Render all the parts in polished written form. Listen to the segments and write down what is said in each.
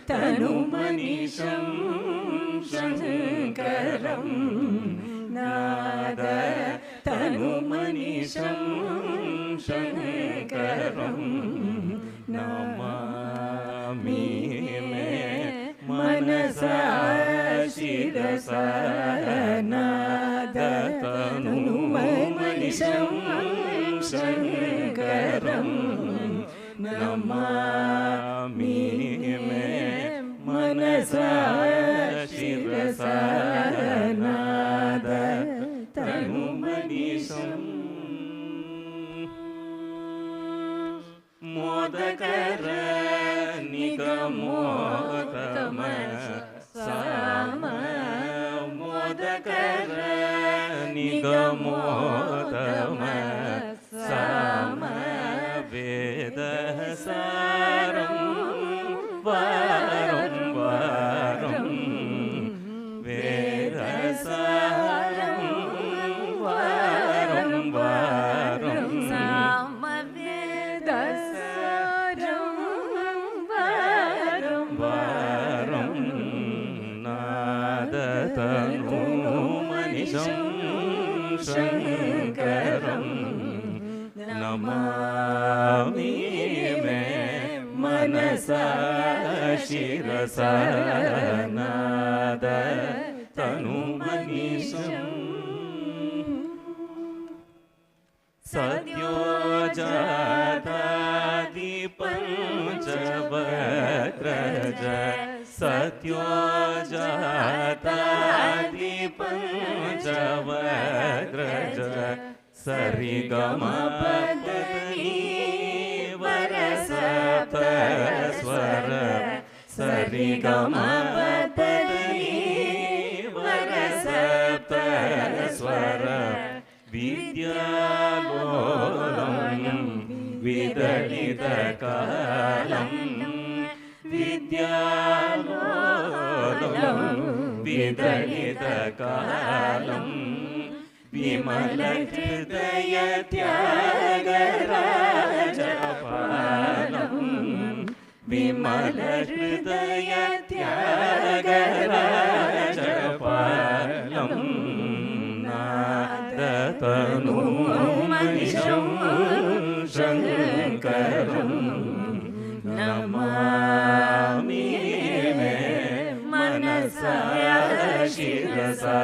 तनुमनीषं शङ्करं नाद तनुमनीषं शङ्करं नमामि मे मनसा शिरसा नाद तनुमनीषं शङ्करं नमामि मे मनसा शिरसा नाद तनुमनीषं मोदकर निगमोत्तम साम मोदकर निगमोत्तम साम वेदसारं वारं वारं वेदसारं वारं वारं सामवेदसारं वारं वारं नादतनुमनीषं शङ्करं नमामि मे मनसा शिरसा नाद तनुमनीषं सद्यो जातादिपञ्चवक्त्रज सद्यो जातादिपञ्चवक्त्रज सरिगमपदनी वरसप्तस्वर सरिगमपदनी वरसप्तस्वर विद्यालोलं विदलितकालं विद्यालोलं विदलितकालं विमलहृदय त्यागराजपालं विमलहृदय त्यागराजपालं नादतनुमनीषं शङ्करं नमामि मे मनसा शिरसा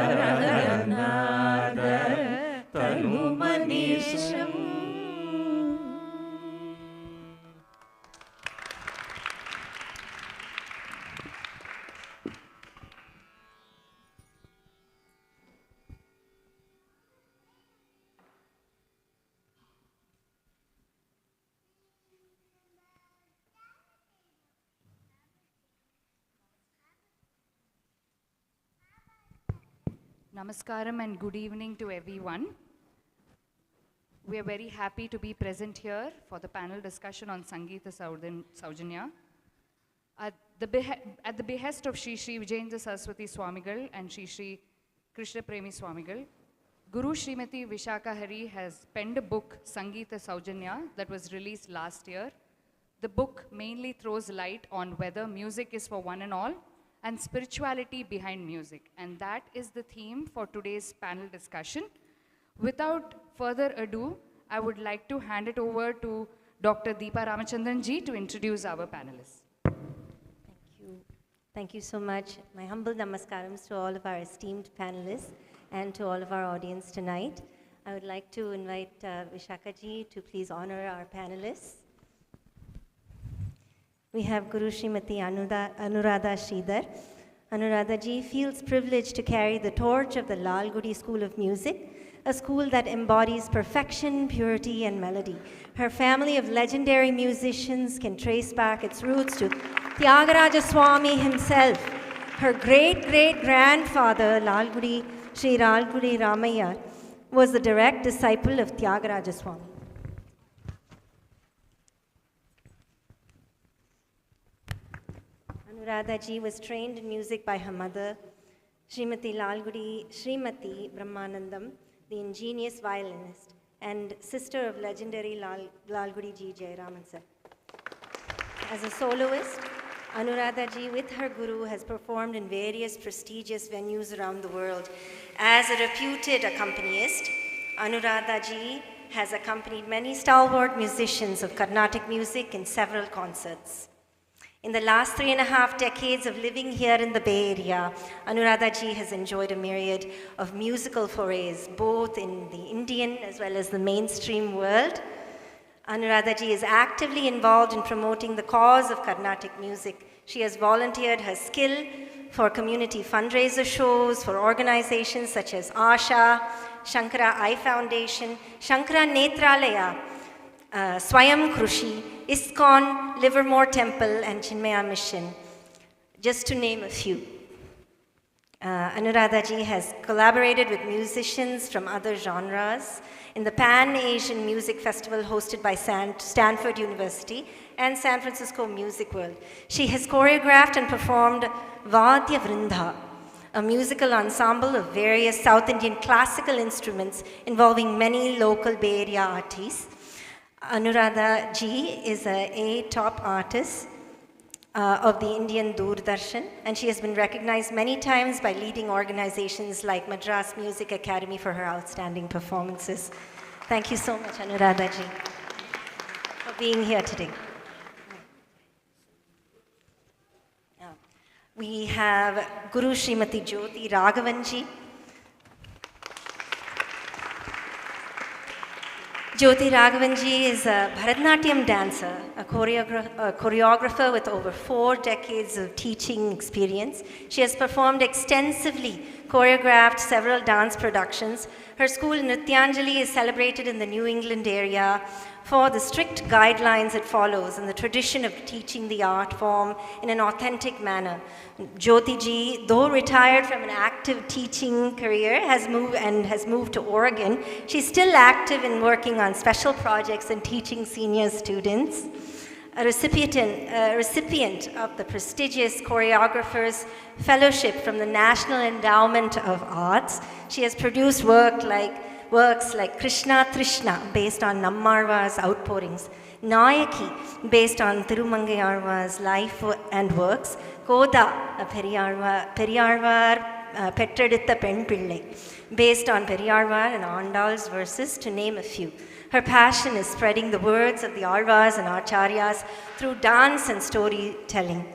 नाद तनुमनीषं Namaskaram and good evening to everyone. We are very happy to be present here for the panel discussion on Sangita Soujanya. At the behest of Shri Shri Vijayendra Saraswati Swamigal and Shri Shri Krishna Premi Swamigal, Guru Srimati Vishakha Hari has penned a book, Sangita Soujanya, that was released last year. The book mainly throws light on whether music is for one and all, and spirituality behind music. And that is the theme for today's panel discussion. Without further ado, I would like to hand it over to Dr. Deepa Ramachandran ji to introduce our panelists. Thank you. Thank you so much. My humble namaskarams to all of our esteemed panelists and to all of our audience tonight. I would like to invite Vishakha ji to please honor our panelists. We have Guru Srimati Anuradha Sridhar. Anuradha ji feels privileged to carry the torch of the Lalgudi School of Music, a school that embodies perfection, purity, and melody. Her family of legendary musicians can trace back its roots to Tyagaraja Swami himself. Her great-great-grandfather, Sri Lalgudi Ramayya, was the direct disciple of Tyagaraja Swami. Anuradha ji was trained in music by her mother, Srimati Brahmanandam, the ingenious violinist, and sister of legendary Lalgudi ji Jayaraman sir. As a soloist, Anuradha ji, with her guru, has performed in various prestigious venues around the world. As a reputed accompanist, Anuradha ji has accompanied many stalwart musicians of Carnatic music in several concerts. In the last 3.5 decades of living here in the Bay Area, Anuradha ji has enjoyed a myriad of musical forays, both in the Indian as well as the mainstream world. Anuradha ji is actively involved in promoting the cause of Carnatic music. She has volunteered her skill for community fundraiser shows for organizations such as Asha, Shankara Eye Foundation, Shankara Netralaya, Swayam Krushi, ISKCON, Livermore Temple, and Chinmaya Mission, just to name a few. Anuradha ji has collaborated with musicians from other genres in the Pan-Asian Music Festival hosted by Stanford University and San Francisco Music World. She has choreographed and performed Vadya Vrinda, a musical ensemble of various South Indian classical instruments involving many local Bay Area artists. Anuradha ji is a top artist of the Indian Doordarshan, and she has been recognized many times by leading organizations like Madras Music Academy for her outstanding performances. Thank you so much, Anuradha ji, for being here today. We have Guru Srimati Jyothi Raghavan ji. Jyothi Raghavan ji is a Bharatanatyam dancer, a choreographer with over 4 decades of teaching experience. She has performed extensively, choreographed several dance productions. Her school, Nrityanjali, is celebrated in the New England area for the strict guidelines it follows and the tradition of teaching the art form in an authentic manner. Jyothi ji, though retired from an active teaching career, has moved to Oregon. She's still active in working on special projects and teaching senior students. A recipient of the prestigious Choreographers Fellowship from the National Endowment of Arts. She has produced works like Krishna Trishna, based on Nammarvar's outpourings, Nayaki, based on Tirumangayarvar's life and works, Koda, a Periyarvar Pettreditha Pen Pillai, based on Periyarvar and Andal's verses, to name a few. Her passion is spreading the words of the Alvars and Acharyas through dance and storytelling.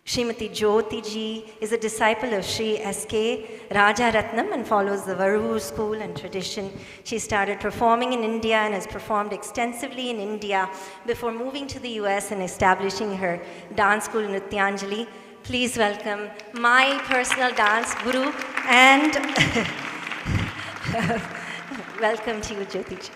Srimati Jyothi ji is a disciple of Sri S.K. Rajaratnam and follows the Varuvu school and tradition. She started performing in India and has performed extensively in India before moving to the US and establishing her dance school, Nrityanjali. Please welcome my personal dance guru and welcome to you, Jyothi ji.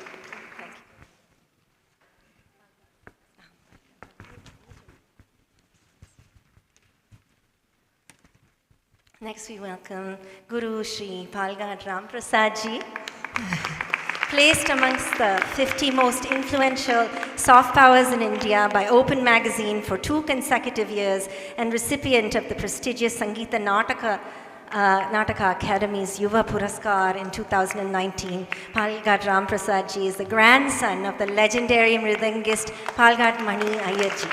Next, we welcome Guru Shri Palakkad Ramprasad ji, placed amongst the 50 most influential soft powers in India by Open Magazine for 2 consecutive years and recipient of the prestigious Sangita Nataka Academy's Yuva Puraskar in 2019. Palakkad Ramprasad ji is the grandson of the legendary mridangist Palakkad Mani Iyer ji.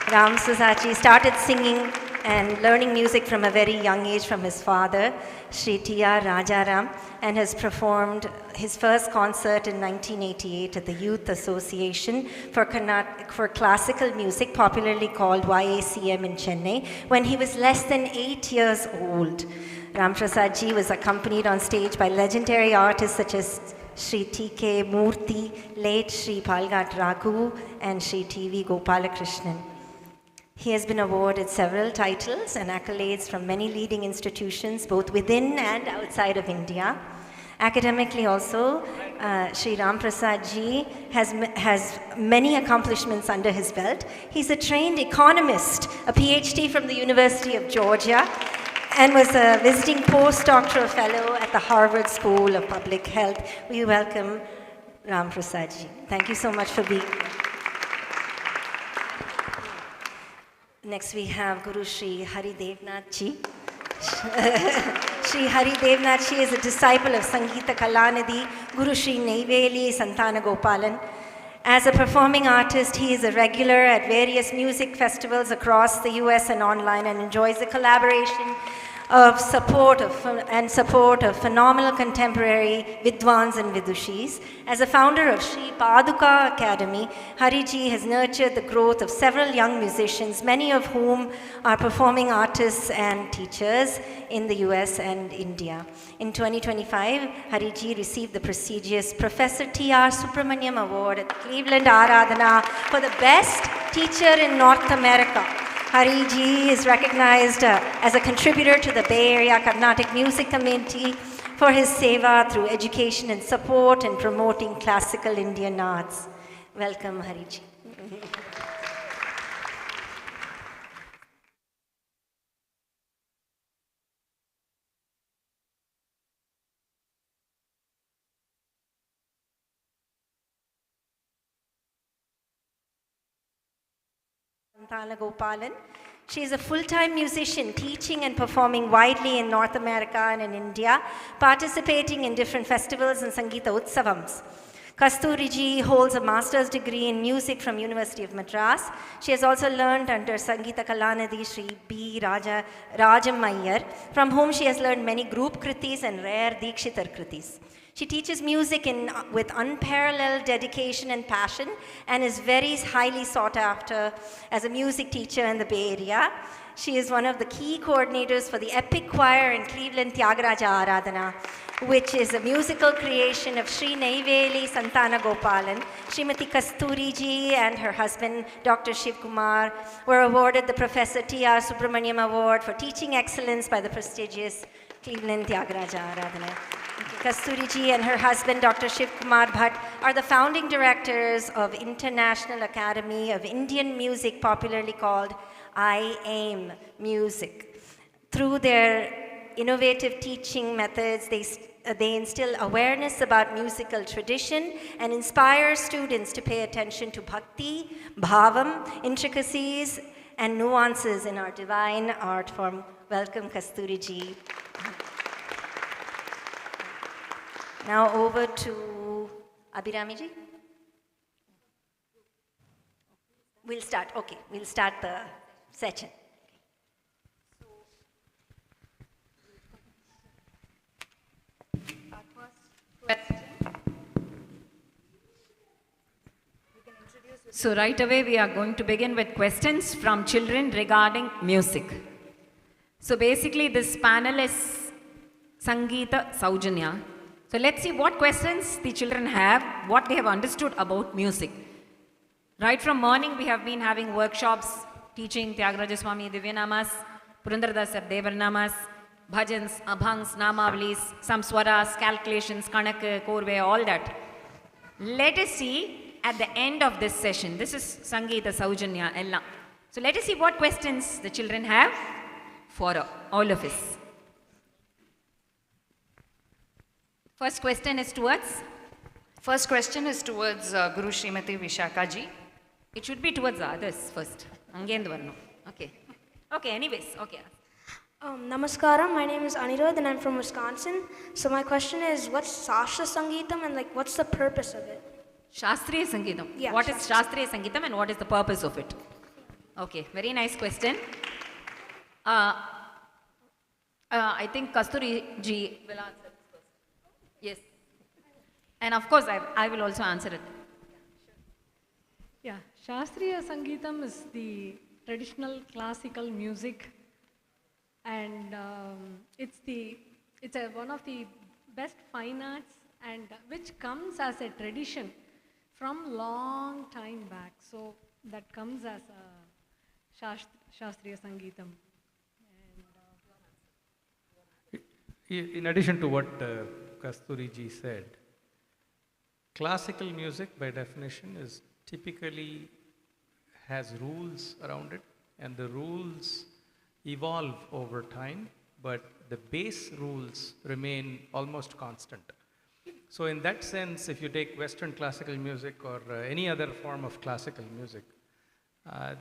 Ramprasad ji started singing and learning music from a very young age from his father, Sri T.R. Rajaram, and has performed his first concert in 1988 at the Youth Association for Classical Music, popularly called YACM in Chennai, when he was less than 8 years old. Ramprasad ji was accompanied on stage by legendary artists such as Sri T.K. Murthy, late Sri Palakkad Raghu, and Sri T.V. Gopalakrishnan. He has been awarded several titles and accolades from many leading institutions, both within and outside of India. Academically also, Sri Ramprasad ji has many accomplishments under his belt. He's a trained economist, a PhD from the University of Georgia, and was a visiting postdoctoral fellow at the Harvard School of Public Health. We welcome Ramprasad ji. Thank you so much for being here. Next, we have Guru Sri Hari Devnath ji. Sri Hari Devnath ji is a disciple of Sangita Kalanidhi, Guru Sri Neyveli Santana Gopalan, As a performing artist, he is a regular at various music festivals across the US and online and enjoys the collaboration of support of phenomenal contemporary Vidwans and Vidushis. As a founder of Sri Paduka Academy, Hariji has nurtured the growth of several young musicians, many of whom are performing artists and teachers in the US and India. In 2025, Hariji received the prestigious Professor T.R. Subramaniam Award at the Cleveland Aradhana for the best teacher in North America. Hariji is recognized as a contributor to the Bay Area Carnatic Music Community for his seva through education and support in promoting classical Indian arts. Welcome, Hariji. Gopalan. She is a full-time musician, teaching and performing widely in North America and in India, participating in different festivals and Sangita Utsavams. Kasthuri ji holds a master's degree in music from University of Madras. She has also learned under Sangita Kalanidhi Sri B. Rajamayyar, from whom she has learned many group kritis and rare Dikshitar kritis. She teaches music with unparalleled dedication and passion and is very highly sought after as a music teacher in the Bay Area. She is one of the key coordinators for the Epic Choir in Cleveland Tyagaraja Aradhana, which is a musical creation of Sri Neiveli Santana Gopalan. Srimati Kasthuri ji and her husband, Dr. Shivakumar, were awarded the Professor T.R. Subramaniam Award for Teaching Excellence by the prestigious Cleveland Tyagaraja Aradhana. Kasthuri ji and her husband, Dr. Shivakumar Bhatt, are the founding directors of International Academy of Indian Music, popularly called I-AIM Music. Through their innovative teaching methods, they instill awareness about musical tradition and inspire students to pay attention to bhakti, bhavam, intricacies, and nuances in our divine art form. Welcome, Kasthuri ji. Now over to Abhirami ji. We'll start the session. So right away we are going to begin with questions from children regarding music. So basically this panel is Sangita Soujanya. So let's see what questions the children have, what they have understood about music. Right from morning we have been having workshops teaching Tyagaraja Swami Divyanamas, Purandaradasar Devarnamas, bhajans, abhangs, namavalis, some swaras, calculations, kanak, korve, all that. Let us see at the end of this session. This is Sangita Soujanya Ella. So let us see what questions the children have for all of us. First question is towards Guru Srimati Vishakha ji. It should be towards others first. Okay. Okay, anyways, okay. Namaskaram, my name is Anuradha and I'm from Wisconsin. So my question is, what's Shastra Sangeetam and what's the purpose of it? Shastriya Sangeetam. Yeah, What is Shastriya Sangeetam and what is the purpose of it? Okay, very nice question. I think Kasthuri ji will answer this first. Yes. And of course, I will also answer it. Yeah, Shastriya Sangeetam is the traditional classical music, and it's one of the best fine arts, and which comes as a tradition from long time back. So that comes as a Shastriya Sangeetam. In addition to what Kasthuri ji said, classical music by definition is typically has rules around it, and the rules evolve over time, but the base rules remain almost constant. So in that sense, if you take Western classical music or any other form of classical music,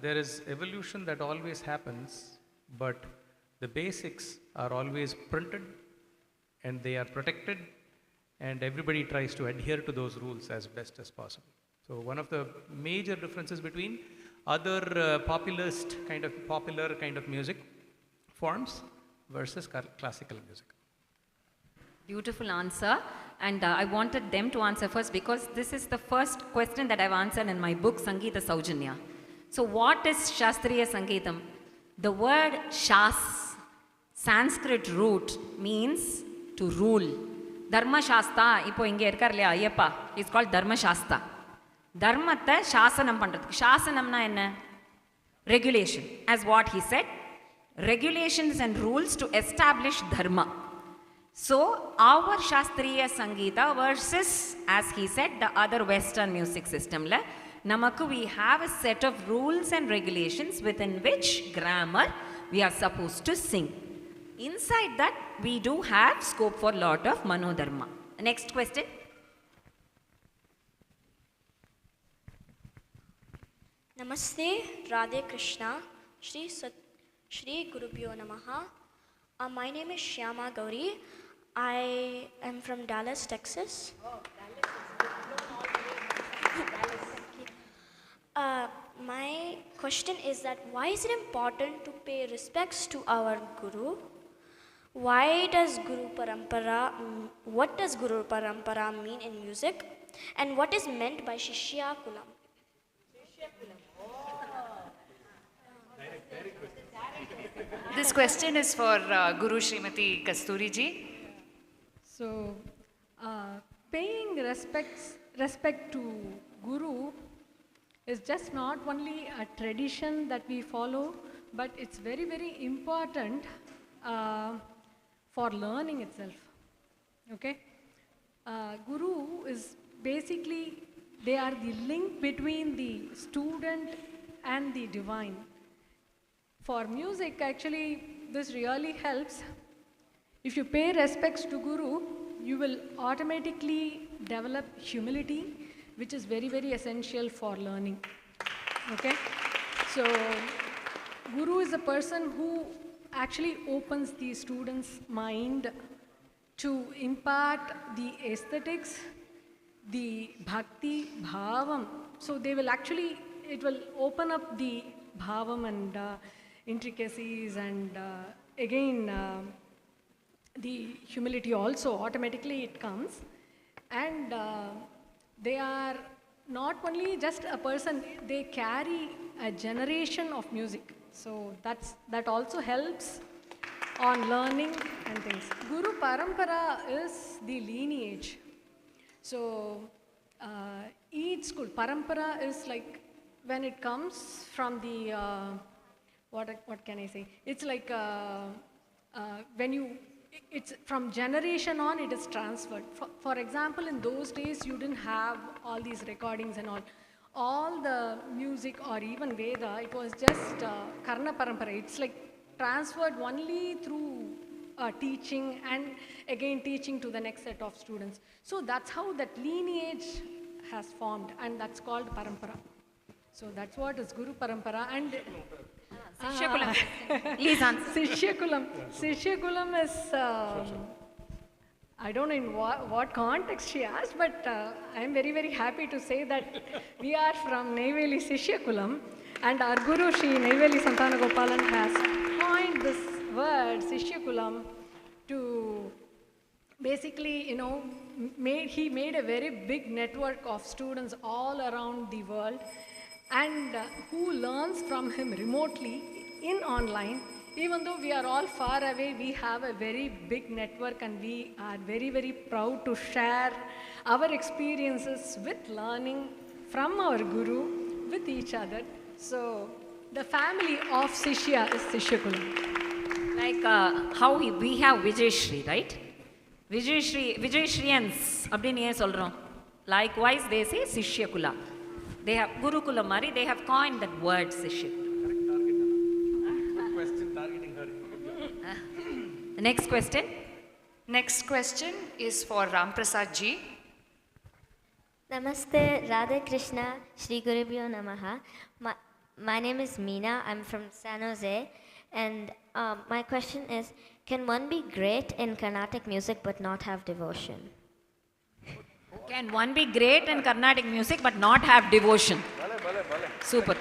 there is evolution that always happens, but the basics are always printed and they are protected, and everybody tries to adhere to those rules as best as possible. So one of the major differences between other popular kind of music forms versus classical music. Beautiful answer. And I wanted them to answer first because this is the first question that I've answered in my book, Sangita Soujanya. So what is Shastriya Sangeetam? The word Shas, Sanskrit root, means to rule. Dharma Shasta, ipo inge irkar இல்லையா Ayyappa, is called Dharma Shasta. தர்மத்தை சாசனம் பண்றதுக்கு. சாசனம்னா என்ன? Regulation. As what he said, regulations and rules to establish dharma. So our Shastriya Sangeeta versus, as he said, the other Western music system la, namakku we have a set of rules and regulations within which grammar we are supposed to sing. Inside that we do have scope for lot of manodharma. Next question. Namaste, Radhe Krishna, Shri Gurubhyo Namaha. My name is Shyama Gauri. I am from Dallas, Texas. Oh, Dallas. My question is that why is it important to pay respects to our Guru? Why does Guru Parampara, what does Guru Parampara mean in music? And what is meant by Shishya Kulam? This question is for Guru Srimati Kasthuri ji. So, paying respect to Guru is just not only a tradition that we follow, but it's very, very important for learning itself. Okay? Guru is basically, they are the link between the student and the divine. For music, actually, this really helps. If you pay respects to Guru, you will automatically develop humility, which is very, very essential for learning. Okay? So, Guru is a person who actually opens the student's mind to impart the aesthetics, the bhakti, bhavam. So, they will actually, it will open up the bhavam and intricacies and again the humility also, automatically it comes. And they are not only just a person, they carry a generation of music. So that also helps on learning and things. Guru Parampara is the lineage. So each school, Parampara is like when it comes from the what can I say? It's like it's from generation on, it is transferred. For example, in those days, you didn't have all these recordings and all. All the music or even Veda, it was just Karna Parampara. It's like transferred only through teaching and again teaching to the next set of students. So that's how that lineage has formed, and that's called Parampara. So that's what is Guru Parampara. And Sishyakulam. Please answer. Sishyakulam is, I don't know in what context she asked, but I am very, very happy to say that we are from Neyveli Sishyakulam, and our Guru Shri Neyveli Santana Gopalan has coined this word Sishyakulam to basically, you know, he made a very big network of students all around the world, and who learns from him remotely in online. Even though we are all far away, we have a very big network, and we are very, very proud to share our experiences with learning from our Guru with each other. So the family of Sishya is Sishyakulam. Like how we have Vijayashri, right? Vijayashrians, அப்படின்னு ஏன் சொல்றோம்? Likewise, they say Sishyakula. They have Gurukula Mari, they have coined that word Sishyakula. Next question. Next question is for Ramprasad ji. Namaste, Radhe Krishna, Shri Gurubhyo Namaha. My name is Meena. I'm from San Jose. And my question is, can one be great in Carnatic music but not have devotion? Can one be great in Carnatic music but not have devotion? Super.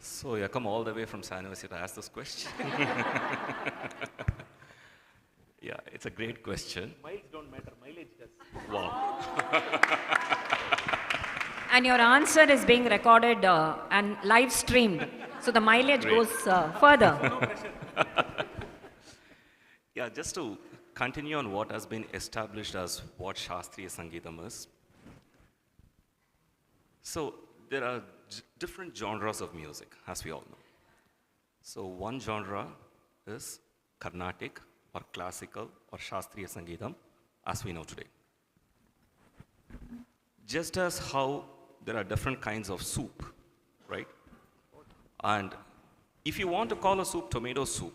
So you come all the way from San Jose to ask this question. Yeah, it's a great question. Miles don't matter, mileage does. Wow. And your answer is being recorded and live streamed. So the mileage Great. goes further. Yeah, just to continue on what has been established as what Shastriya Sangeetam is. So there are different genres of music, as we all know. So one genre is Carnatic or classical or Shastriya Sangeetam, as we know today. Just as how there are different kinds of soup, right? And if you want to call a soup tomato soup,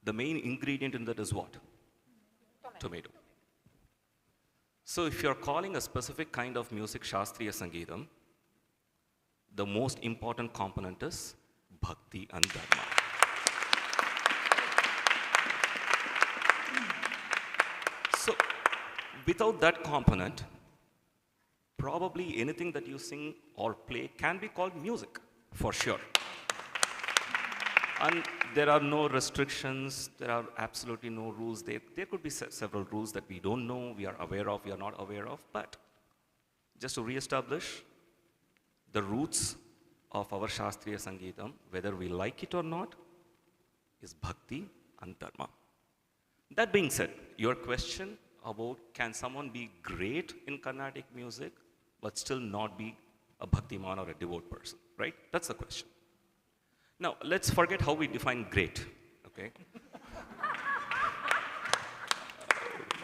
the main ingredient in that is what? Tomato. So if you're calling a specific kind of music Shastriya Sangeetam, the most important component is Bhakti and Dharma. So without that component, probably anything that you sing or play can be called music, for sure. And there are no restrictions, there are absolutely no rules. There could be several rules that we don't know, we are aware of, we are not aware of, but just to re-establish the roots of our Shastriya Sangeetam, whether we like it or not, is Bhakti and Dharma. That being said, your question about can someone be great in Carnatic music but still not be a Bhaktiman or a devout person, right? That's the question. Now, let's forget how we define great, okay?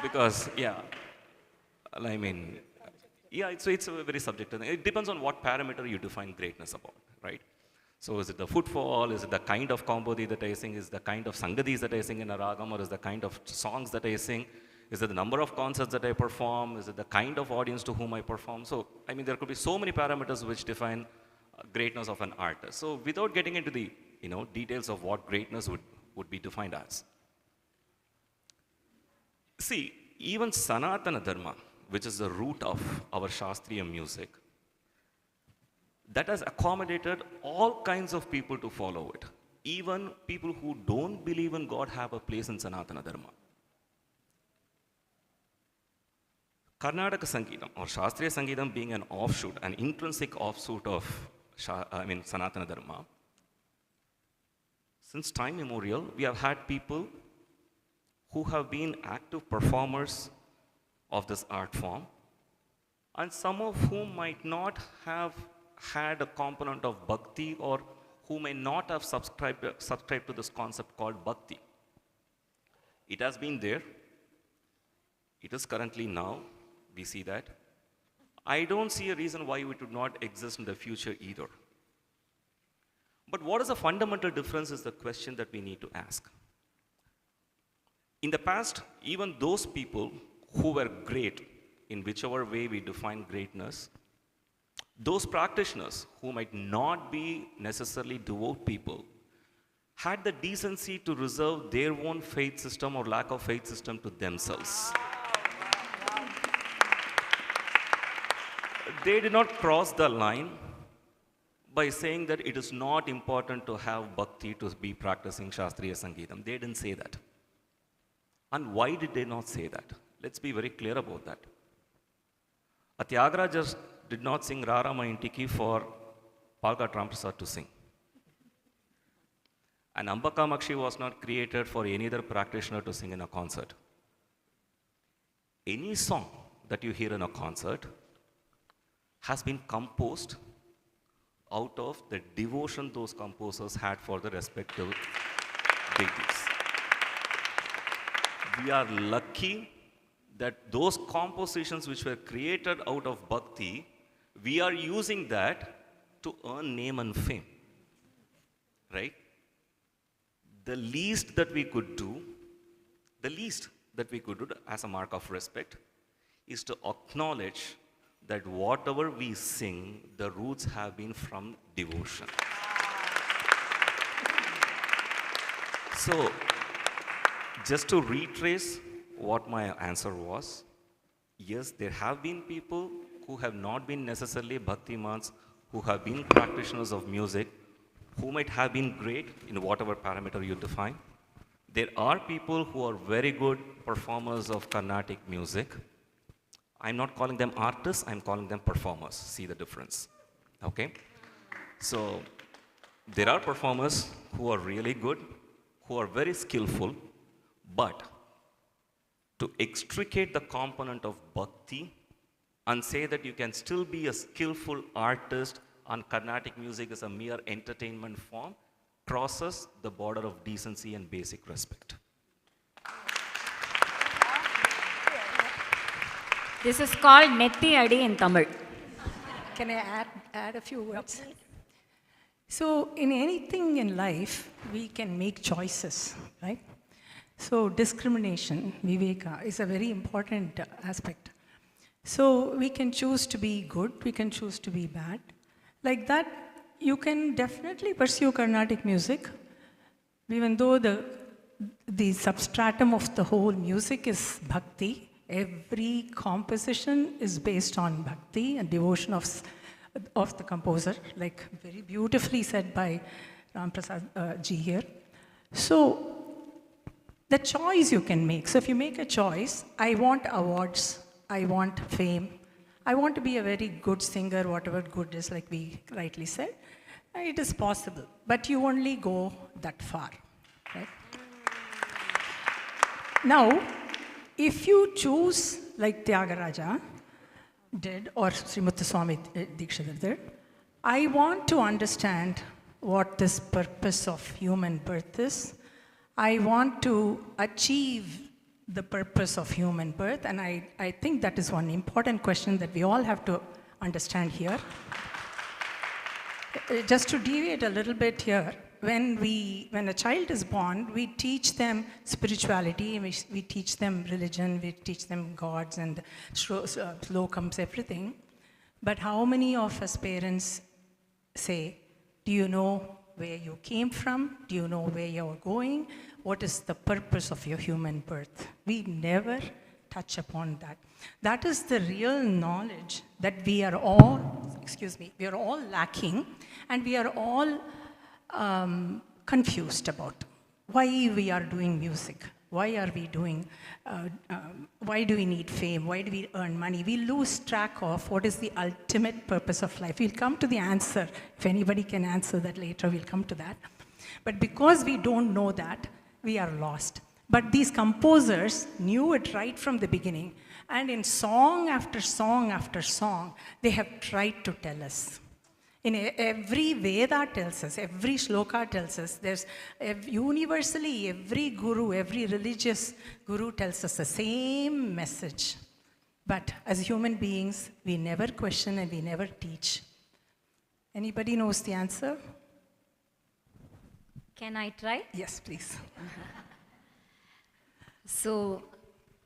Because, yeah, I mean, yeah, it's a very subjective thing. It depends on what parameter you define greatness about, right? So is it the footfall, is it the kind of kombodhi that I sing, is it the kind of sangadis that I sing in a ragam, or is it the kind of songs that I sing? Is it the number of concerts that I perform? Is it the kind of audience to whom I perform? So, I mean, there could be so many parameters which define greatness of an artist. So, without getting into the details of what greatness would be defined as. See, even Sanatana Dharma, which is the root of our Shastriya music, that has accommodated all kinds of people to follow it. Even people who don't believe in God have a place in Sanatana Dharma. Karnataka Sangeetam or Shastriya Sangeetam being an offshoot, an intrinsic offshoot of Sanatana Dharma, since time immemorial, we have had people who have been active performers of this art form, and some of whom might not have had a component of bhakti or who may not have subscribed to this concept called bhakti. It has been there. It is currently now. We see that. I don't see a reason why it would not exist in the future either. But what is the fundamental difference is the question that we need to ask. In the past, even those people who were great, in whichever way we define greatness, those practitioners who might not be necessarily devout people, had the decency to reserve their own faith system or lack of faith system to themselves. They did not cross the line by saying that it is not important to have bhakti to be practicing Shastriya Sangeetam. They didn't say that. And why did they not say that? Let's be very clear about that. Tyagaraja just did not sing Rarama Intiki for Palakkad Ramprasad to sing. And Amba Kamakshi was not created for any other practitioner to sing in a concert. Any song that you hear in a concert has been composed out of the devotion those composers had for the respective deities. We are lucky that those compositions which were created out of bhakti, we are using that to earn name and fame, right? The least that we could do as a mark of respect is to acknowledge that whatever we sing, the roots have been from devotion. So, just to retrace what my answer was. Yes, there have been people who have not been necessarily bhaktimans, who have been practitioners of music, who might have been great in whatever parameter you define. There are people who are very good performers of Carnatic music. I'm not calling them artists, I'm calling them performers. See the difference, okay? So, there are performers who are really good, who are very skillful, but to extricate the component of bhakti and say that you can still be a skillful artist and Carnatic music is a mere entertainment form crosses the border of decency and basic respect. This is called Netti Adi in Tamil. Can I add a few words? So, in anything in life, we can make choices, right? So, discrimination, viveka, is a very important aspect. So, we can choose to be good, we can choose to be bad. Like that, you can definitely pursue Carnatic music, even though the substratum of the whole music is bhakti. Every composition is based on bhakti and devotion of the composer, like very beautifully said by Ramprasad ji here. So, the choice you can make. So, if you make a choice, I want awards, I want fame, I want to be a very good singer, whatever good is, like we rightly said, it is possible, but you only go that far, right? Now, if you choose like Tyagaraja did, or Srimati Swami Dikshidhar did, I want to understand what this purpose of human birth is. I want to achieve the purpose of human birth, and I think that is one important question that we all have to understand here. Just to deviate a little bit here, when a child is born, we teach them spirituality, we teach them religion, we teach them gods and slokams, everything. But how many of us parents say, do you know where you came from? Do you know where you're going? What is the purpose of your human birth? We never touch upon that. That is the real knowledge that we are all lacking, and we are all confused about why we are doing music. Why are we doing, why do we need fame? Why do we earn money? We lose track of what is the ultimate purpose of life. We'll come to the answer. If anybody can answer that later, we'll come to that. But because we don't know that, we are lost. But these composers knew it right from the beginning. And in song after song after song, they have tried to tell us. In every Veda tells us, every shloka tells us, universally every guru, every religious guru tells us the same message. But as human beings, we never question and we never teach. Anybody knows the answer? Can I try? Yes, please. So,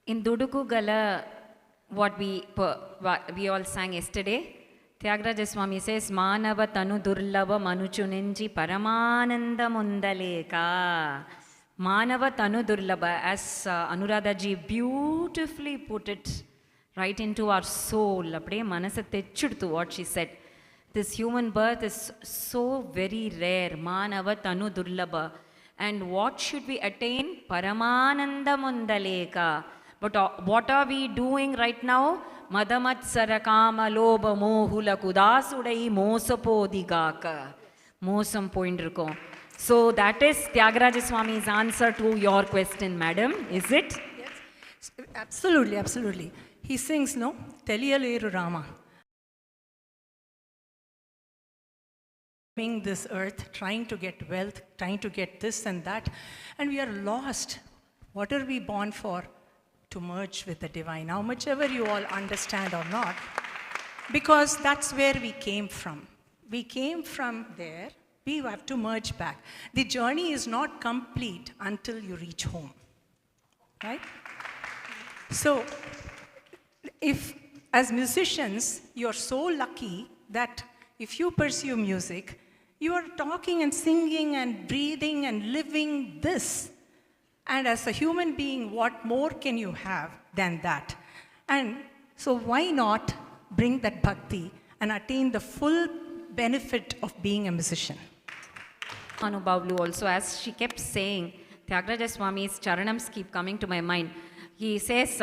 in Duduku Gala, what we all sang yesterday, Tyagaraja Swami says, Manava tanu durlava manuchunenji paramananda mundaleka. Manava tanu durlava, as Anuradha ji beautifully put it right into our soul. Apde manasa techudtu what she said. This human birth is so very rare. Manava tanu durlava. And what should we attain? Paramananda mundaleka. But what are we doing right now? Madamatsara kama loba mohula kudasudai mosapodigaka. Mosam poindirko. So that is Tyagaraja Swami's answer to your question, madam. Is it? Yes, absolutely, absolutely. He sings, no? Teliyaleru Rama. This earth, trying to get wealth, trying to get this and that, and we are lost. What are we born for? To merge with the divine. How much ever you all understand or not, because that's where we came from. We came from there, we have to merge back. The journey is not complete until you reach home, right? So, if as musicians, you're so lucky that if you pursue music, you are talking and singing and breathing and living this. And as a human being, what more can you have than that? And so why not bring that bhakti and attain the full benefit of being a musician? Anubhavlu also, as she kept saying, Tyagaraja Swami's charanams keep coming to my mind. He says,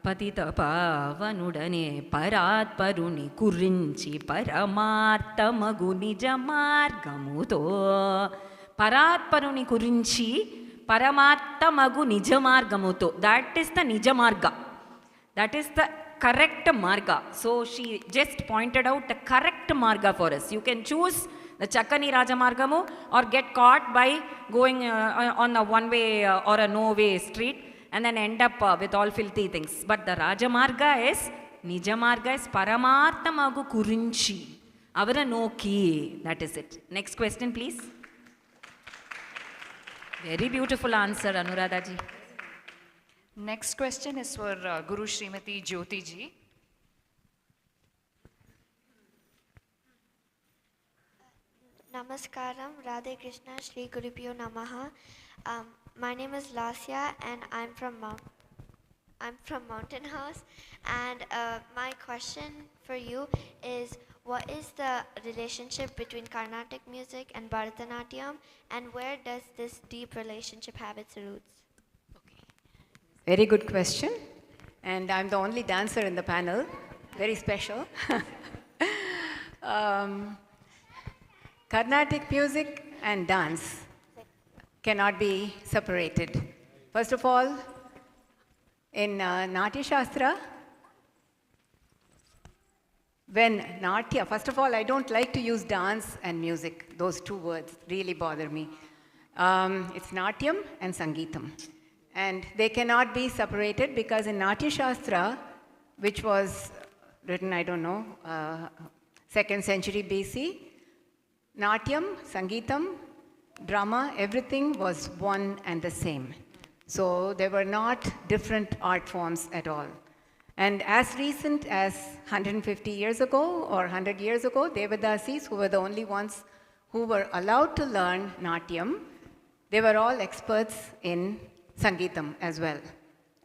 Patita pavanudane parat paruni kurinchi paramartha magu nijamargamuto. Parat paruni kurinchi paramartha magu nijamargamuto. That is the nijamarga. That is the correct marga. So she just pointed out the correct marga for us. You can choose the Chakkani Rajamargamu or get caught by going on a one-way or a no-way street and then end up with all filthy things. But the Rajamarga is, Nijamarga is Paramarthamagu Kurinchi. Avara no ki. That is it. Next question, please. Very beautiful answer, Anuradha ji. Next question is for Guru Srimati Jyothi ji. Namaskaram, Radhe Krishna, Shri Gurubhyo Namaha. My name is Lasya and I'm from Mountain House. And my question for you is, what is the relationship between Carnatic music and Bharatanatyam, and where does this deep relationship have its roots? Very good question. And I'm the only dancer in the panel. Very special. Carnatic music and dance cannot be separated. First of all, in Natya Shastra, when Natya, first of all, I don't like to use dance and music. Those two words really bother me. It's Natyam and Sangeetam. And they cannot be separated because in Natya Shastra, which was written, I don't know, 2nd century BC, Natyam, Sangeetam, drama, everything was one and the same. So they were not different art forms at all. And as recent as 150 years ago or 100 years ago, Devadasis, who were the only ones who were allowed to learn Natyam, they were all experts in Sangeetam as well.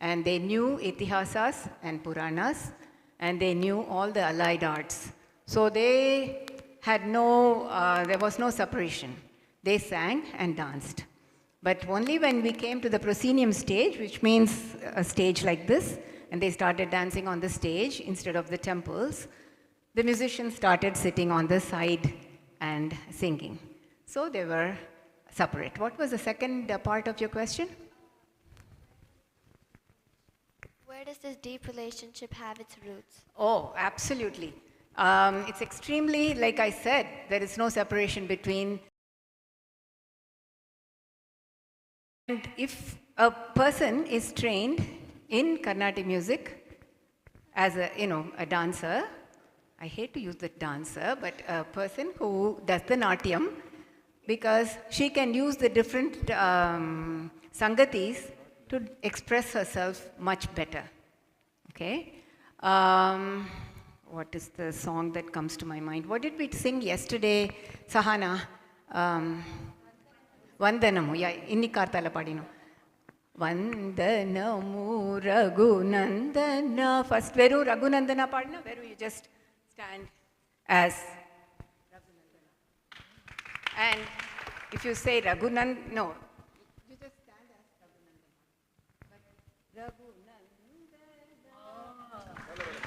And they knew Itihasas and Puranas, and they knew all the allied arts. So they had there was no separation. They sang and danced. But only when we came to the proscenium stage, which means a stage like this, and they started dancing on the stage instead of the temples, the musicians started sitting on the side and singing. So they were separate. What was the second part of your question? Where does this deep relationship have its roots? Oh, absolutely. It's extremely, like I said, there is no separation between. And if a person is trained in Carnatic music as a dancer, I hate to use the dancer, but a person who does the Natyam, because she can use the different sangatis to express herself much better. Okay? What is the song that comes to my mind? What did we sing yesterday, Sahana? Vandanamu. Yeah, inni kartala padino. Vandanamu Raghunandana. First, Veru Raghunandana padna. Veru, you just stand as Raghunandana. And if you say Raghunand, no. You just stand as Raghunandana.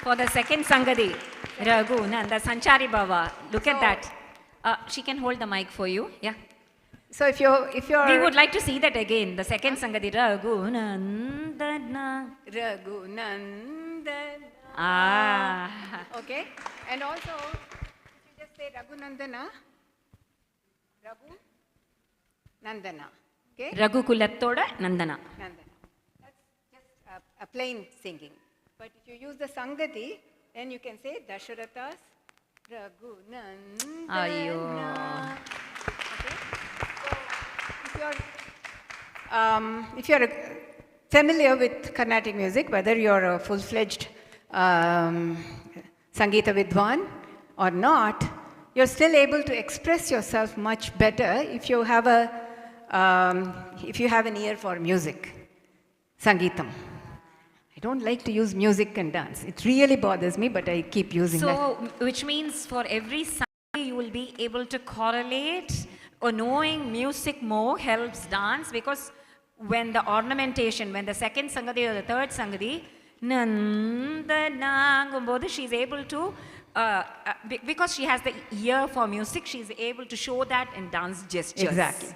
For the second Sangadi, Raghunanda, Sanchari Baba. Look at that. She can hold the mic for you. Yeah. So if you're we would like to see that again. The second Sangadi, Raghunandana. Raghunandana. Ah. Okay. And also, if you just say Raghunandana, Raghunandana. Okay. Raghukulattoda Nandana. Nandana. That's just a plain singing. But if you use the Sangati, then you can say Dasharatha's Raghunandana. Ayyo. Okay? So if you're familiar with Carnatic music, whether you're a full-fledged Sangita Vidwan or not, you're still able to express yourself much better if you have a if you have an ear for music, Sangeetam. I don't like to use music and dance. It really bothers me, but I keep using that. So, which means for every Sunday you will be able to correlate, or knowing music more helps dance, because when the ornamentation, when the second Sangati or the third Sangati, she's able to, because she has the ear for music, she's able to show that in dance gestures. Exactly.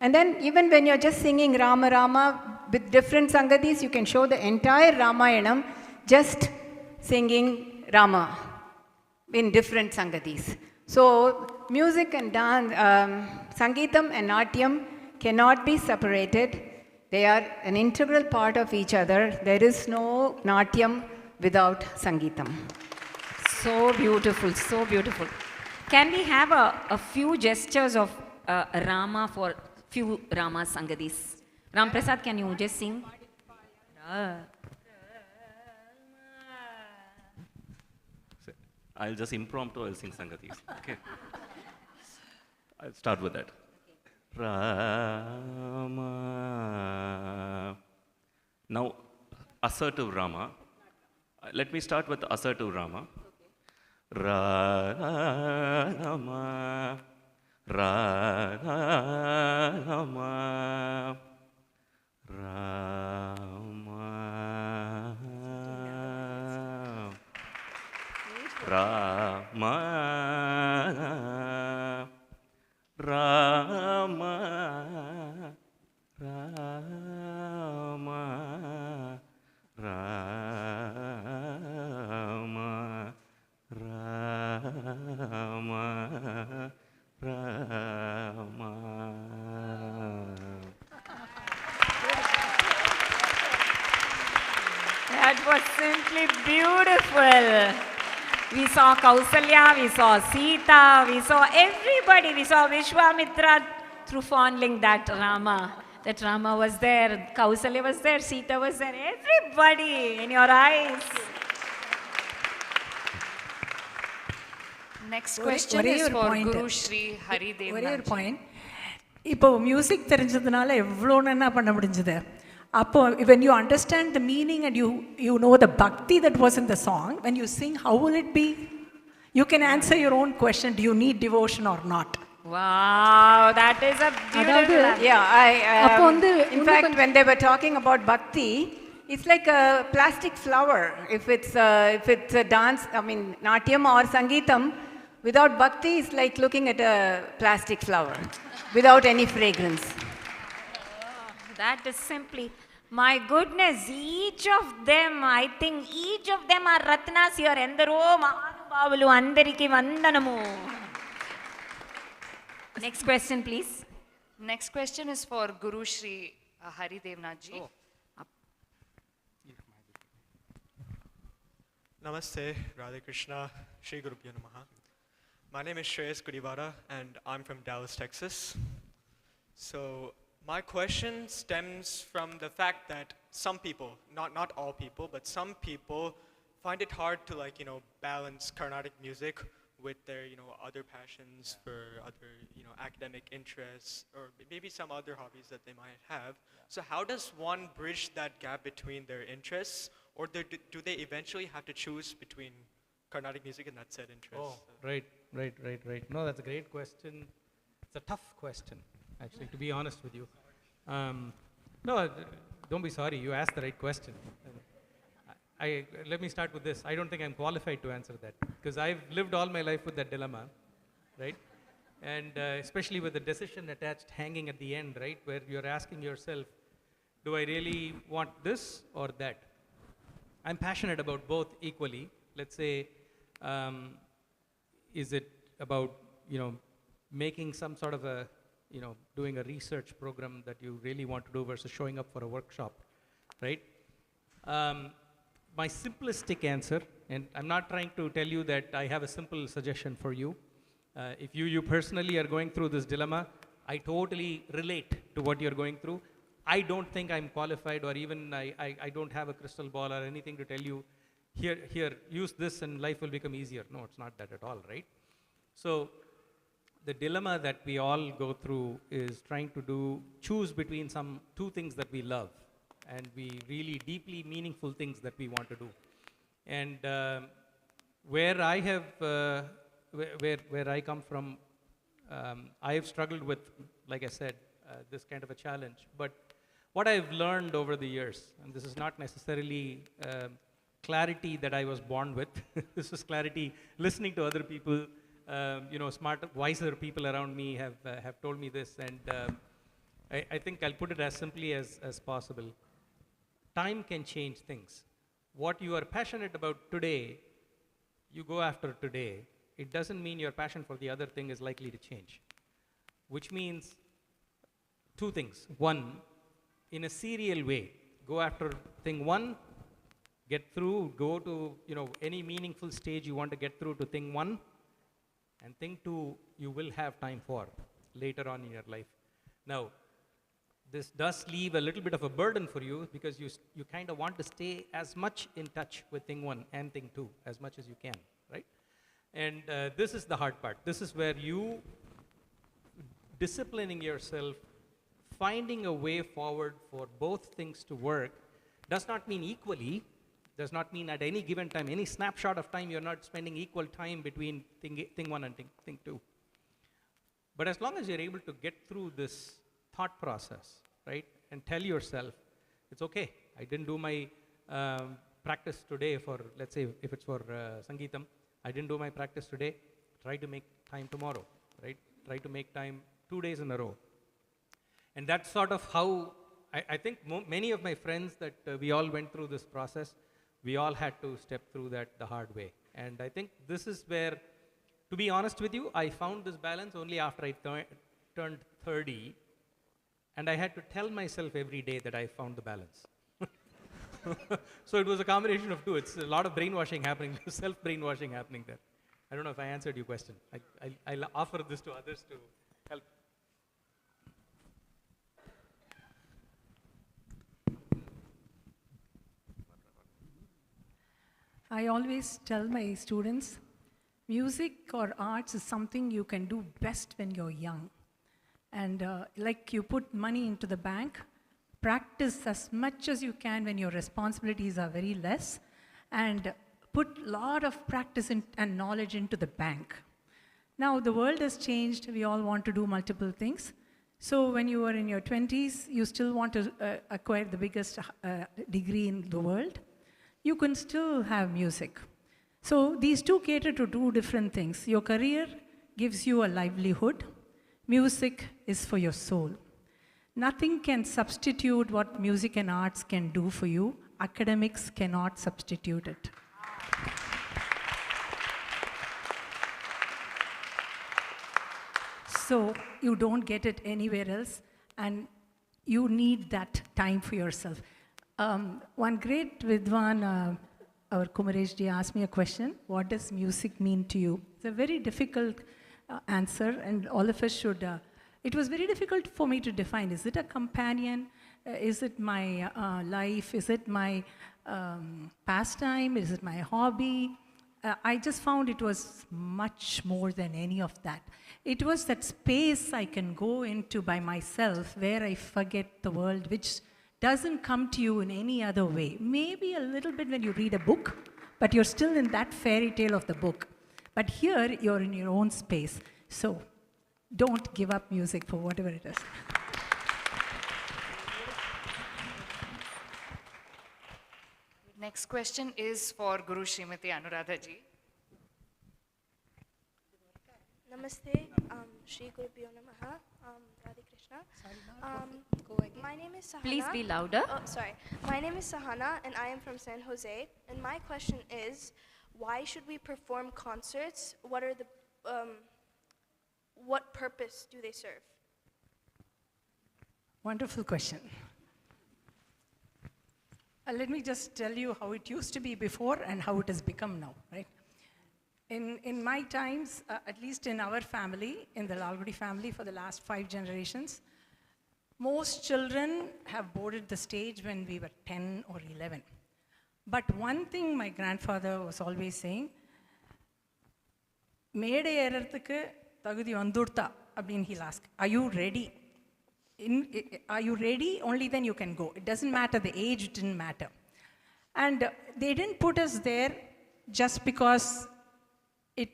And then even when you're just singing Rama Rama with different Sangatis, you can show the entire Ramayanam just singing Rama in different Sangatis. So music and dance, Sangeetam and Natyam cannot be separated. They are an integral part of each other. There is no Natyam without Sangeetam. So beautiful, so beautiful. Can we have a few gestures of Rama for few Rama Sangadis? Ramprasad, can you just sing? I'll just impromptu, I'll sing Sangatis. Okay. I'll start with that. Rama. Now, assertive Rama. Let me start with assertive Rama. Rama. Rama. Rama. Rama. Rama. Rama. Rama. Rama. Rama. That was simply beautiful. We saw Kausalya, we saw Sita, we saw everybody, we saw Vishwamitra through fondling that Rama. That Rama was there, Kausalya was there, Sita was there, everybody in your eyes. Next question is for Guru Shri Hari Devanath. point. இப்போ music தெரிஞ்சதுனால எவ்வளோ என்ன பண்ண முடிஞ்சது. அப்போ when you understand the meaning and you know the bhakti that was in the song, when you sing, how will it be? You can answer your own question, do you need devotion or not? Wow, that is a beautiful answer. Yeah, in fact, when they were talking about bhakti, it's like a plastic flower. If it's a dance, I mean, Natyam or Sangeetam, without bhakti, it's like looking at a plastic flower without any fragrance. That is simply, my goodness, each of them, I think each of them are Ratnas here. Endaro Mahanubhavalu Andariki Vandanamu. Next question, please. Next question is for Guru Shri Hari Devanath ji. Namaste, Radha Krishna, Shri Gurubhyo Namaha. My name is Shreyas Gudivara and I'm from Dallas, Texas. So my question stems from the fact that some people, not all people, but some people find it hard to balance Carnatic music with their other passions for other academic interests or maybe some other hobbies that they might have. So how does one bridge that gap between their interests, or do they eventually have to choose between Carnatic music and that said interest? Oh, right. No, that's a great question. It's a tough question, actually, to be honest with you. No, don't be sorry, you asked the right question. Let me start with this. I don't think I'm qualified to answer that, because I've lived all my life with that dilemma, right? And especially with the decision attached hanging at the end, right? Where you're asking yourself, do I really want this or that? I'm passionate about both equally. Let's say, is it about, making some sort of a, doing a research program that you really want to do versus showing up for a workshop, right? My simplistic answer, and I'm not trying to tell you that I have a simple suggestion for you. If you personally are going through this dilemma, I totally relate to what you're going through. I don't think I'm qualified, or even I don't have a crystal ball or anything to tell you, here, use this and life will become easier. No, it's not that at all, right? So the dilemma that we all go through is trying to choose between two things that we love and we really deeply meaningful things that we want to do. And where I have, where I come from, I have struggled with, like I said, this kind of a challenge. But what I've learned over the years, and this is not necessarily clarity that I was born with, this is clarity listening to other people, smarter, wiser people around me have told me this, and I think I'll put it as simply as possible. Time can change things. What you are passionate about today, you go after today. It doesn't mean your passion for the other thing is likely to change. Which means two things. One, in a serial way, go after thing one, get through, go to any meaningful stage you want to get through to thing one, and thing two you will have time for later on in your life. Now, this does leave a little bit of a burden for you because you kind of want to stay as much in touch with thing one and thing two as much as you can, right? And this is the hard part. This is where you disciplining yourself, finding a way forward for both things to work, does not mean equally, does not mean at any given time, any snapshot of time, you're not spending equal time between thing one and thing two. But as long as you're able to get through this thought process, right, and tell yourself, it's okay, I didn't do my practice today for, let's say, if it's for Sangeetam, I didn't do my practice today, try to make time tomorrow, right? Try to make time 2 days in a row. And that's sort of how, I think many of my friends that we all went through this process, we all had to step through that the hard way. And I think this is where, to be honest with you, I found this balance only after I turned 30, and I had to tell myself every day that I found the balance. So it was a combination of two. It's a lot of brainwashing happening, self-brainwashing happening there. I don't know if I answered your question. I'll offer this to others to help. I always tell my students, music or arts is something you can do best when you're young. And like you put money into the bank, practice as much as you can when your responsibilities are very less, and put a lot of practice and knowledge into the bank. Now the world has changed, we all want to do multiple things. So when you are in your 20s, you still want to acquire the biggest degree in the world, you can still have music. So these two cater to two different things. Your career gives you a livelihood. Music is for your soul. Nothing can substitute what music and arts can do for you. Academics cannot substitute it. So you don't get it anywhere else, and you need that time for yourself. One great Vidwan, our Kumareshji, asked me a question, what does music mean to you? It's a very difficult answer, and all of us should, it was very difficult for me to define. Is it a companion? Is it my life? Is it my pastime? Is it my hobby? I just found it was much more than any of that. It was that space I can go into by myself where I forget the world, which doesn't come to you in any other way. Maybe a little bit when you read a book, but you're still in that fairy tale of the book. But here, you're in your own space. So don't give up music for whatever it is. Next question is for Guru Srimati Anuradha ji. Namaste, Shri Gurubhyo Namaha, Radhe Krishna. My name is Sahana. Please be louder. Oh, sorry. My name is Sahana, and I am from San Jose. And my question is, why should we perform concerts? What are the, what purpose do they serve? Wonderful question. Let me just tell you how it used to be before and how it has become now, right? In my times, at least in our family, in the Lalgudi family for the last 5 generations, most children have boarded the stage when we were 10 or 11. But one thing my grandfather was always saying, மேடை ஏறதுக்கு தகுதி வந்துடுத்தா அப்படின்னு he'll ask, are you ready? Are you ready? Only then you can go. It doesn't matter, the age didn't matter. And they didn't put us there just because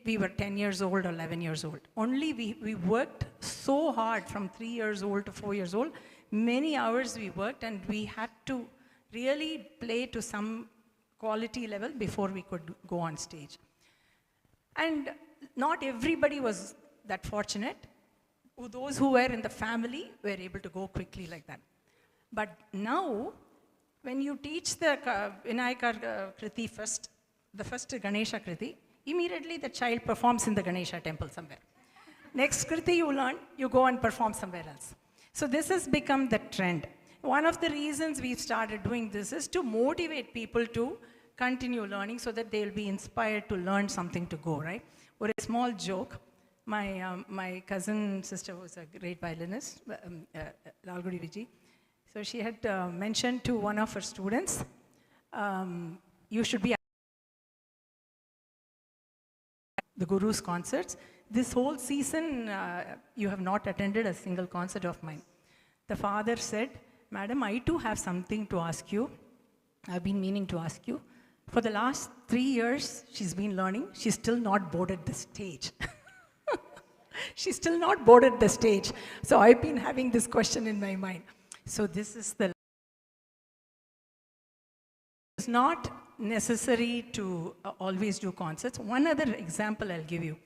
we were 10 years old or 11 years old. Only we worked so hard from 3 years old to 4 years old. Many hours we worked, and we had to really play to some quality level before we could go on stage. And not everybody was that fortunate. Those who were in the family were able to go quickly like that. But now, when you teach the Vinayaka Kriti first, the first Ganesha Kriti, immediately the child performs in the Ganesha temple somewhere. Next Kriti you learn, you go and perform somewhere else. So this has become the trend. One of the reasons we've started doing this is to motivate people to continue learning so that they'll be inspired to learn something to go, right? Or a small joke, my cousin sister was a great violinist, Lalgudi Viji. So she had mentioned to one of her students, you should be the Guru's concerts. This whole season, you have not attended a single concert of mine. The father said, Madam, I too have something to ask you. I've been meaning to ask you. For the last 3 years, she's been learning. She's still not boarded the stage. She's still not boarded the stage. So I've been having this question in my mind. So this is the... It's not necessary to always do concerts. One other example I'll give you.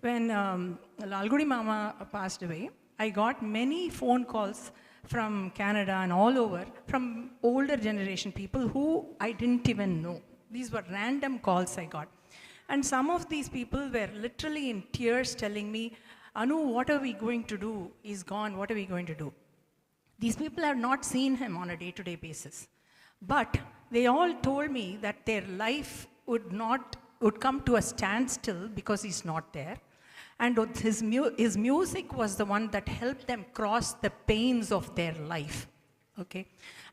When Lalgudi Mama passed away, I got many phone calls from Canada and all over from older generation people who I didn't even know. These were random calls I got. And some of these people were literally in tears telling me, Anu, what are we going to do? He's gone, what are we going to do? These people have not seen him on a day-to-day basis. But they all told me that their life would come to a standstill because he's not there. And his music was the one that helped them cross the pains of their life. Okay?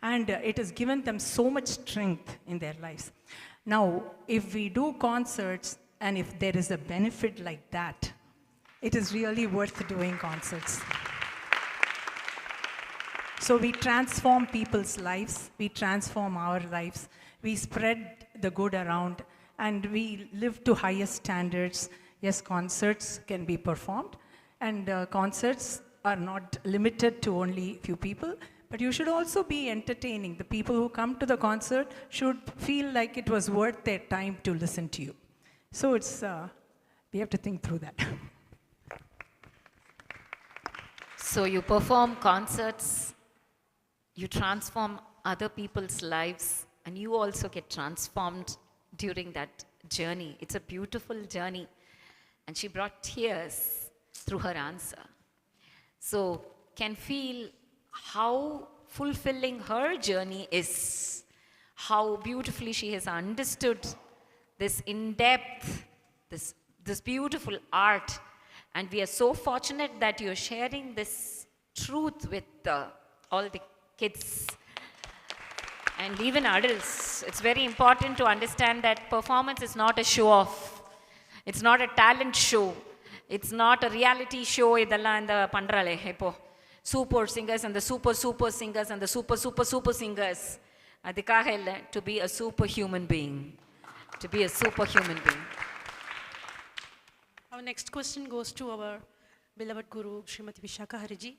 And it has given them so much strength in their lives. Now, if we do concerts and if there is a benefit like that, it is really worth doing concerts. So we transform people's lives, we transform our lives, we spread the good around, and we live to highest standards. Yes, concerts can be performed, and concerts are not limited to only few people, but you should also be entertaining. The people who come to the concert should feel like it was worth their time to listen to you. So it's, we have to think through that. So you perform concerts, you transform other people's lives, and you also get transformed during that journey. It's a beautiful journey. And she brought tears through her answer. So can feel how fulfilling her journey is, how beautifully she has understood this in-depth, this beautiful art. And we are so fortunate that you're sharing this truth with all the kids and even adults. It's very important to understand that performance is not a show-off. It's not a talent show. It's not a reality show. Idella and the pandrale hepo super singers and the super singers and the super singers. Adikaga illa, to be a superhuman being. To be a superhuman being. Our next question goes to our beloved Guru, Srimati Vishakha Hariji.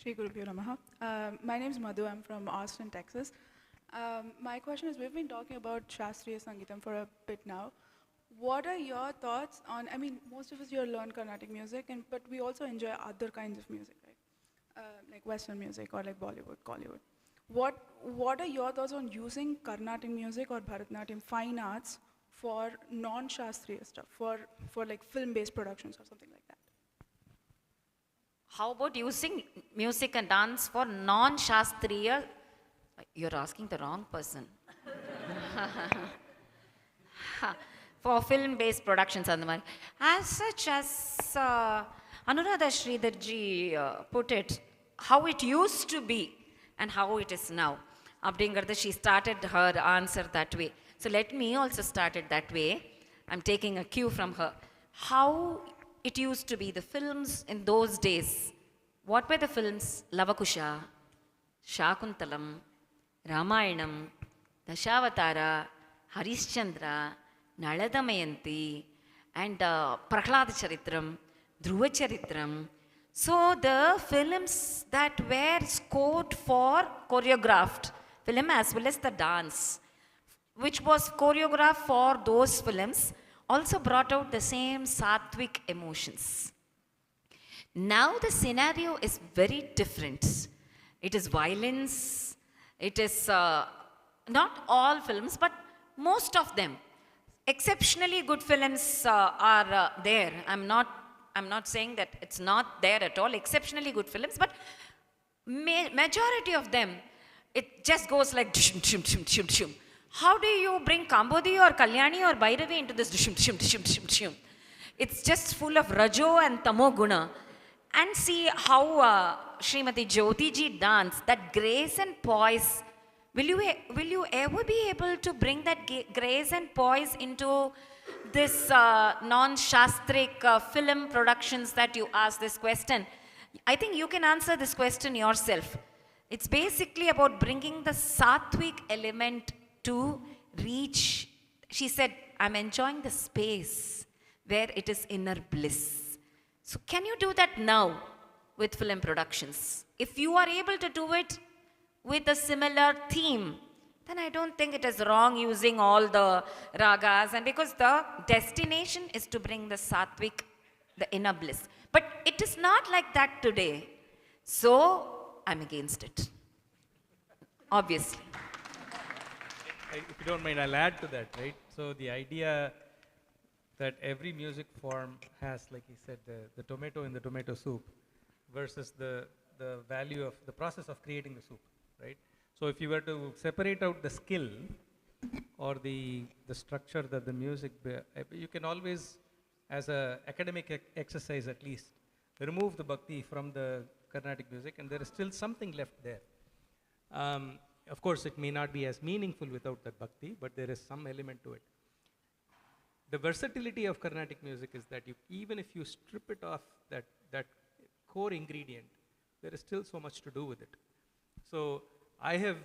Shri Gurubhyo Namaha. My name is Madhu. I'm from Austin, Texas. My question is, we've been talking about Shastria Sangeetam for a bit now. What are your thoughts on, I mean, most of us here learn Carnatic music, but we also enjoy other kinds of music, right? Like Western music or like Bollywood, Collywood. What are your thoughts on using Carnatic music or Bharatanatyam fine arts for non-Shastriya stuff, for like film-based productions or something like that? How about using music and dance for non-Shastriya? You're asking the wrong person. For film-based productions and the man. As such as Anuradha Sridhar ji put it, how it used to be and how it is now. Abdingartha, she started her answer that way. So let me also start it that way. I'm taking a cue from her. How it used to be, the films in those days. What were the films? Lavakusha, Shakuntalam, Ramayanam, Dashavatara, Harishchandra, Naladamayanti, and Prahlad Charitram, Dhruva Charitram. So the films that were scored for choreographed film as well as the dance, which was choreographed for those films, also brought out the same sattvic emotions. Now the scenario is very different. It is violence, it is not all films, but most of them. Exceptionally good films are there. I'm not saying that it's not there at all, exceptionally good films, but majority of them, it just goes like dishum, dishum, dishum, dishum, dishum. How do you bring Kambodi or Kalyani or Bhairavi into this dishum, dishum, dishum, dishum, dishum? It's just full of Rajo and Tamo Guna. And see how Srimati Jyothi ji dance, that grace and poise. Will you ever be able to bring that grace and poise into this non-shastric film productions that you asked this question? I think you can answer this question yourself. It's basically about bringing the sattvic element to reach. She said, I'm enjoying the space where it is inner bliss. So can you do that now with film productions? If you are able to do it with a similar theme, then I don't think it is wrong using all the ragas, and because the destination is to bring the sattvic, the inner bliss. But it is not like that today. So I'm against it. Obviously. If you don't mind, I'll add to that, right? So the idea that every music form has, like he said, the tomato in the tomato soup versus the value of the process of creating the soup, right? So if you were to separate out the skill or the structure that the music, you can always, as an academic exercise at least, remove the bhakti from the Carnatic music and there is still something left there. Of course, it may not be as meaningful without that bhakti, but there is some element to it. The versatility of Carnatic music is that even if you strip it off that core ingredient, there is still so much to do with it. So I have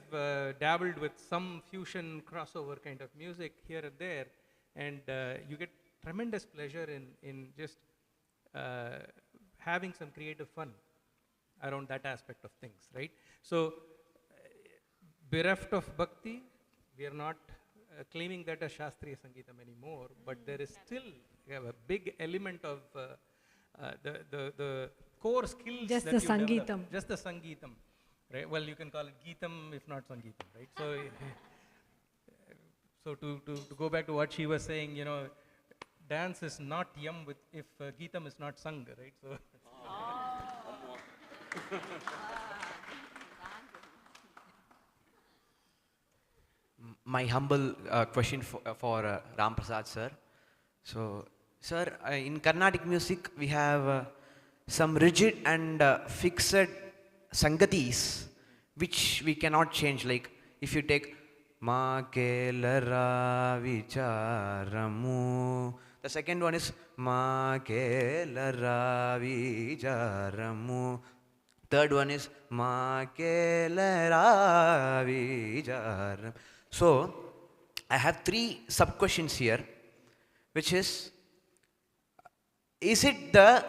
dabbled with some fusion crossover kind of music here and there, and you get tremendous pleasure in just having some creative fun around that aspect of things, right? So bereft of bhakti, we are not claiming that as Shastriya Sangeetam anymore, but there is still a big element of the core skills just that the you Sangeetam. develop. Just the Sangeetam, right? Well, you can call it Geetam if not Sangeetam, right? So, so to go back to what she was saying, you know, dance is not yum if Geetam is not sung, right? So. My humble question for Ramprasad sir. So, sir, in Carnatic music we have some rigid and fixed sangatis which we cannot change. Like if you take Ma Kelara Vicharamu, the second one is Ma Kelara Vicharamu. Third one is Ma Kelara Vicharamu. So, I have 3 sub-questions here, which is it the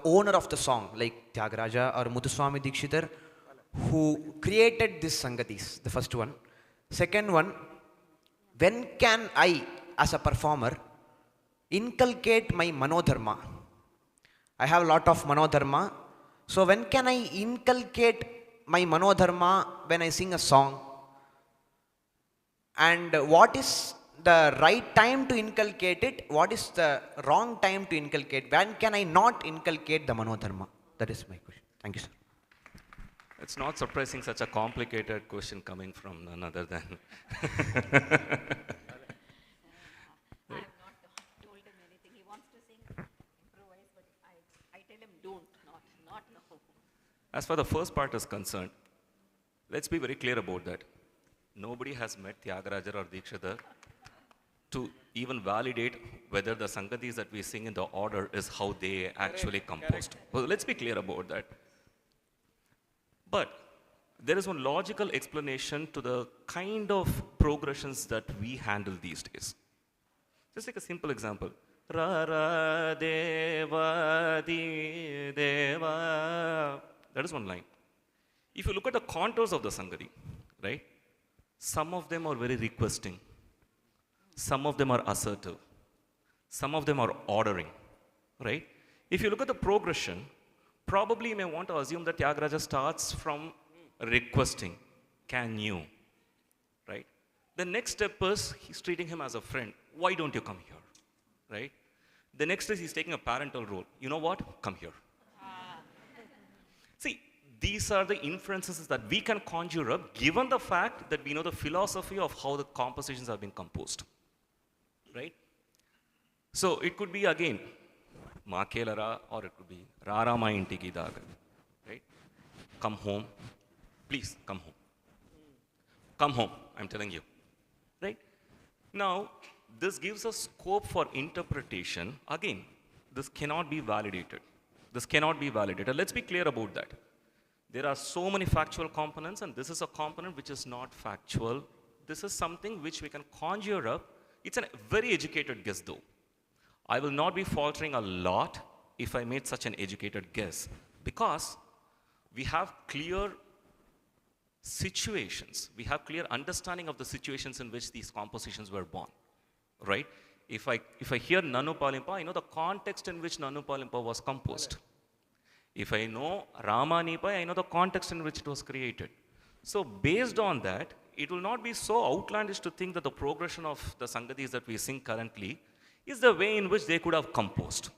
owner of the song, like Tyagaraja or Muthuswami Dikshitar, who created these Sangatis, the first one. Second one, when can I, as a performer, inculcate my Manodharma? I have a lot of Manodharma. So, when can I inculcate my Manodharma when I sing a song? And what is the right time to inculcate it? What is the wrong time to inculcate? When can I not inculcate the Manodharma? That is my question. Thank you, sir. It's not surprising such a complicated question coming from none other than. I have not told him anything. He wants to sing, improvise, but I tell him don't, not no. As far as the first part is concerned, let's be very clear about that. Nobody has met Tyagaraja or Dikshitar to even validate whether the Sangatis that we sing in the order is how they actually composed. Well, let's be clear about that. But there is one logical explanation to the kind of progressions that we handle these days. Just take a simple example. Ra ra deva di deva. That is one line. If you look at the contours of the Sangati, right? Some of them are very requesting. Some of them are assertive. Some of them are ordering, right? If you look at the progression, probably you may want to assume that Tyagaraja starts from requesting, can you, right? The next step is he's treating him as a friend. Why don't you come here, right? The next is he's taking a parental role. You know what? Come here. See, these are the inferences that we can conjure up given the fact that we know the philosophy of how the compositions have been composed, right? So it could be again, Ma Kelara, or it could be Rara Ma Intiki Daga, right? Come home. Please, come home. Come home, I'm telling you, right? Now, this gives us scope for interpretation. Again, this cannot be validated. This cannot be validated. Let's be clear about that. There are so many factual components, and this is a component which is not factual. This is something which we can conjure up. It's a very educated guess, though. I will not be faltering a lot if I made such an educated guess, because we have clear situations. We have clear understanding of the situations in which these compositions were born, right? If I hear Nanu Palimpa, I know the context in which Nanu Palimpa was composed. If I know Rama Nipai, I know the context in which it was created. So based on that, it will not be so outlandish to think that the progression of the Sangatis that we sing currently is the way in which they could have composed.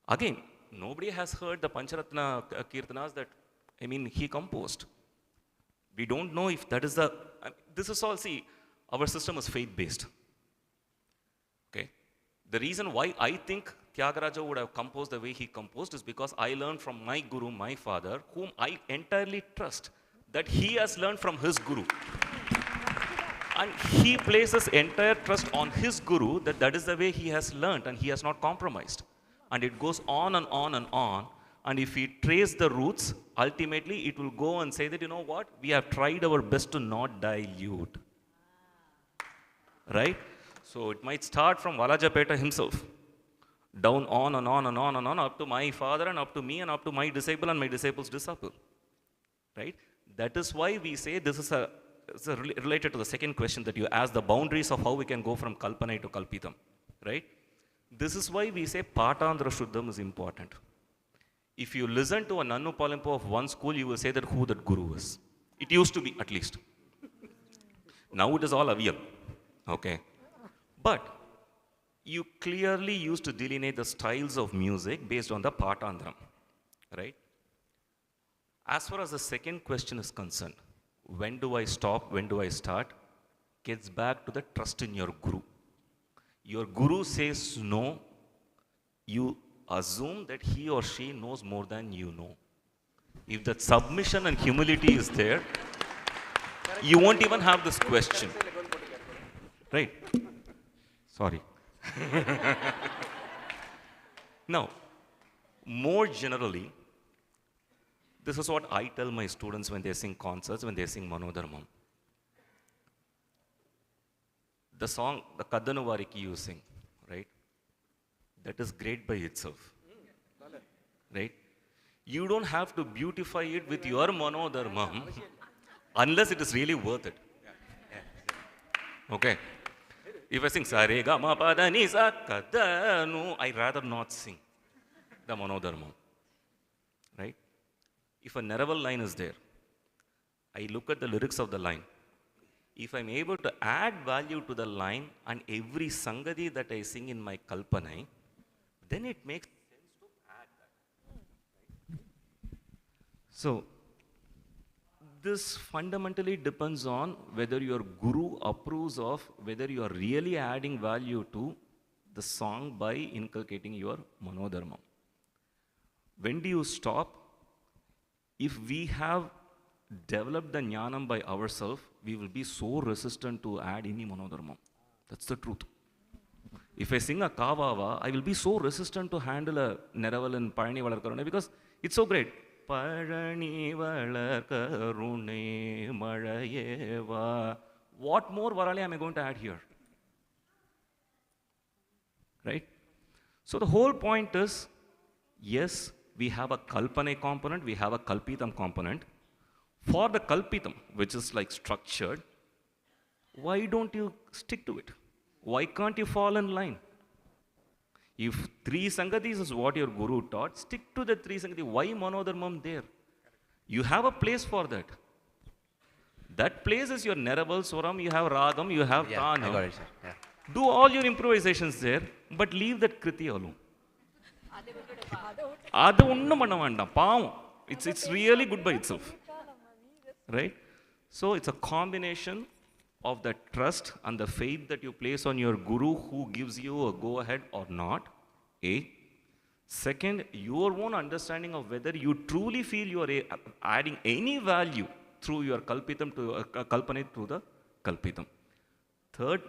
Again, nobody has heard the Pancharatna Kirtanas that, he composed. We don't know if that is the, this is all, see, our system is faith-based. Okay? The reason why I think Tyagaraja would have composed the way he composed is because I learned from my guru, my father, whom I entirely trust, that he has learned from his guru. And he places entire trust on his guru that that is the way he has learned and he has not compromised. And it goes on and on and on. And if we trace the roots, ultimately it will go and say that, you know what, we have tried our best to not dilute. Right? So it might start from Valajapeta himself, down on and on and on and on, up to my father and up to me and up to my disciple and my disciple's disciple. Right? That is why we say this is related to the second question that you asked, the boundaries of how we can go from Kalpana to Kalpitam. Right? This is why we say Patandra Shuddham is important. If you listen to a Nannu Palimpo of one school, you will say that who that guru is. It used to be, at least. Now it is all avial. Okay. But you clearly used to delineate the styles of music based on the Patandram. Right? As far as the second question is concerned, when do I stop, when do I start, gets back to the trust in your guru. Your guru says no, you assume that he or she knows more than you know. If that submission and humility is there, you won't even have this question. Right? Sorry. Now, more generally, this is what I tell my students when they sing concerts, when they sing Manodharmam. The song, the Kaddanuvariki you sing, right? That is great by itself. Right? You don't have to beautify it with your Manodharmam unless it is really worth it. Okay? If I sing Sare Ga Ma Pa Da Ni Sa Kaddanu, I rather not sing the Manodharmam. Right? If a Neraval line is there, I look at the lyrics of the line. If I'm able to add value to the line and every Sangati that I sing in my Kalpanai, then it makes sense to add that. So, this fundamentally depends on whether your guru approves of whether you are really adding value to the song by inculcating your Manodharmam. When do you stop? If we have developed the jnanam by ourselves, we will be so resistant to add any Manodharmam. That's the truth. If I sing a Kavava, I will be so resistant to handle a Neraval and Parani Valarkarune because it's so great. Parani Valarkarune Marayeva. What more Varale am I going to add here? Right? So the whole point is, yes, we have a Kalpane component, we have a Kalpitam component. For the Kalpitam, which is like structured, why don't you stick to it? Why can't you fall in line? If 3 Sangatis is what your Guru taught, stick to the 3 Sangatis. Why Manodharmam there? You have a place for that. That place is your Neraval, Swaram, you have Ragam, you have Tanam. I got it, sir. Yeah. Do all your improvisations there, but leave that Kriti alone. It's really good by itself. Right? So it's a combination of the trust and the faith that you place on your Guru who gives you a go-ahead or not, A. Second, your own understanding of whether you truly feel you are adding any value through your Kalpitam to Kalpane through the Kalpitam. Third,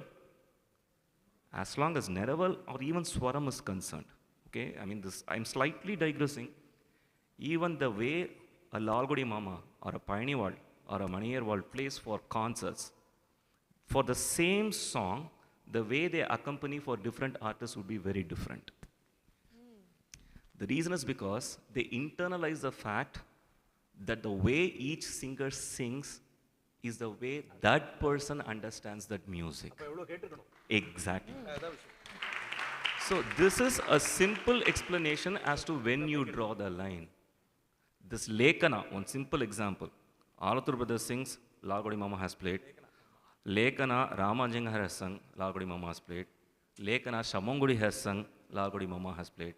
as long as Neraval or even Swaram is concerned, okay, I mean this, I'm slightly digressing, even the way a Lalgudi Mama or a Painiwal or a Maniyarwal plays for concerts, for the same song, the way they accompany for different artists would be very different. The reason is because they internalize the fact that the way each singer sings is the way that person understands that music. Exactly. So this is a simple explanation as to when you draw the line. This Lekana, one simple example. Alathur Brothers sings, Lalgudi Mama has played. Lekana, Ramanjanga has sung, Lalgudi Mama has played. Lekana, Shamangudi has sung, Lalgudi Mama has played.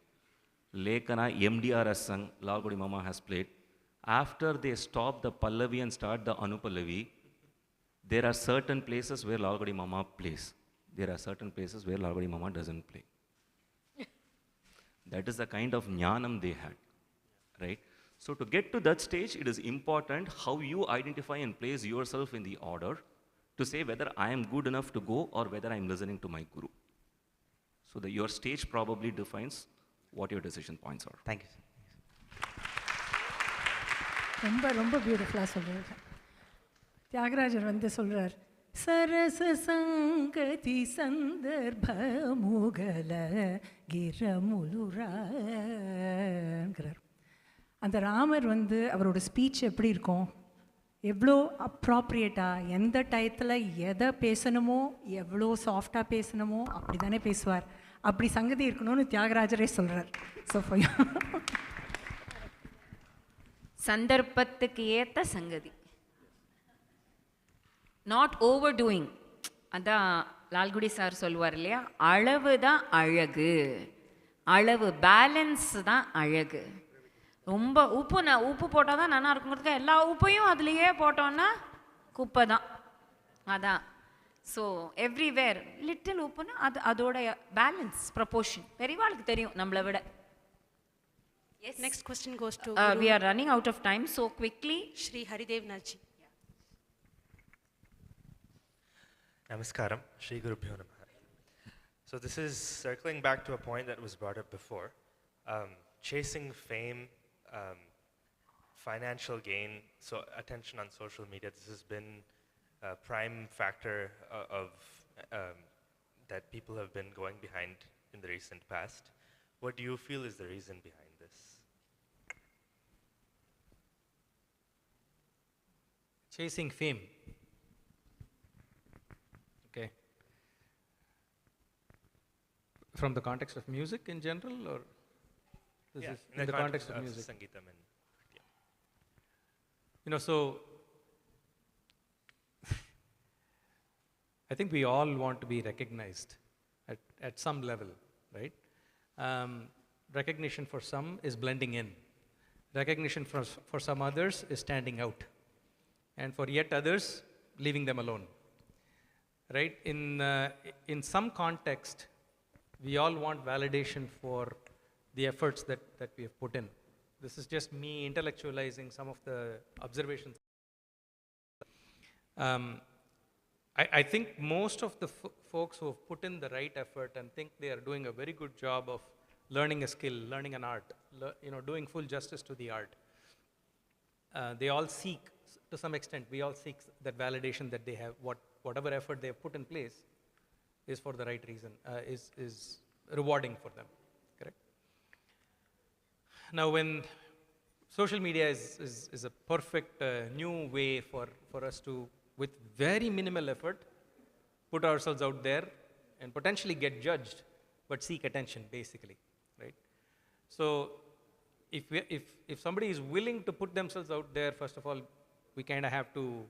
Lekana, MDR has sung, Lalgudi Mama has played. After they stop the Pallavi and start the Anupallavi, there are certain places where Lalgudi Mama plays. There are certain places where Lalgudi Mama doesn't play. That is the kind of jnanam they had, right? So to get to that stage, it is important how you identify and place yourself in the order to say whether I am good enough to go or whether I am listening to my Guru. So your stage probably defines what your decision points are. Thank you. ரொம்ப பியூட்டிஃபுல்லாக சொல்கிறார். தியாகராஜர் சொல்கிறார், சரச சங்கதி சந்தர்ப்ப முகல கிரமுலுராங்கிறார். அந்த ராமர் அவரோட speech எப்படி இருக்கும், எவ்வளோ அப்ராப்ரியேட்டாக எந்த டயத்தில் எதை பேசணுமோ எவ்வளோ சாஃப்டாக பேசணுமோ அப்படி தானே பேசுவார். அப்படி சங்கதி இருக்கணும்னு தியாகராஜரே சொல்கிறார். ஸோ சந்தர்ப்பத்துக்கு ஏற்ற சங்கதி, நாட் ஓவர் டூயிங். அதான் லால்குடி சார் சொல்லுவார் இல்லையா, அளவு தான் அழகு, அளவு பேலன்ஸ் தான் அழகு. ரொம்ப உப்பு போட்டால் தான் நல்லா இருக்குங்கிறதுக்கு எல்லா உப்பையும் அதுலேயே போட்டோன்னா குப்பை தான். அதான் ஸோ எவ்ரிவேர் லிட்டில் உப்புன்னா அதோட பேலன்ஸ் ப்ரப்போர்ஷன் பெரியவாளுக்கு தெரியும் நம்மளை விட. Yes. Next question goes to we are running out of time, so quickly. Shri Haridevnath ji. Namaskaram, Shri Gurubhyo Namaha. So this is circling back to a point that was brought up before. Chasing fame, financial gain, so attention on social media, this has been a prime factor of that people have been going behind in the recent past. What do you feel is the reason behind this? Chasing fame. Okay. From the context of music in general, or this is in the context of music? Sangeetam and so I think we all want to be recognized at some level, right? Recognition for some is blending in. Recognition for some others is standing out. And for yet others, leaving them alone. Right? In some context, we all want validation for the efforts that we have put in. This is just me intellectualizing some of the observations. I think most of the folks who have put in the right effort and think they are doing a very good job of learning a skill, learning an art, doing full justice to the art, they all seek, to some extent, we all seek that validation that they have, whatever effort they have put in place is for the right reason, is rewarding for them, correct? Now, when social media is a perfect new way for us to, with very minimal effort, put ourselves out there and potentially get judged, but seek attention, basically, right? So, if somebody is willing to put themselves out there, first of all, we kind of have to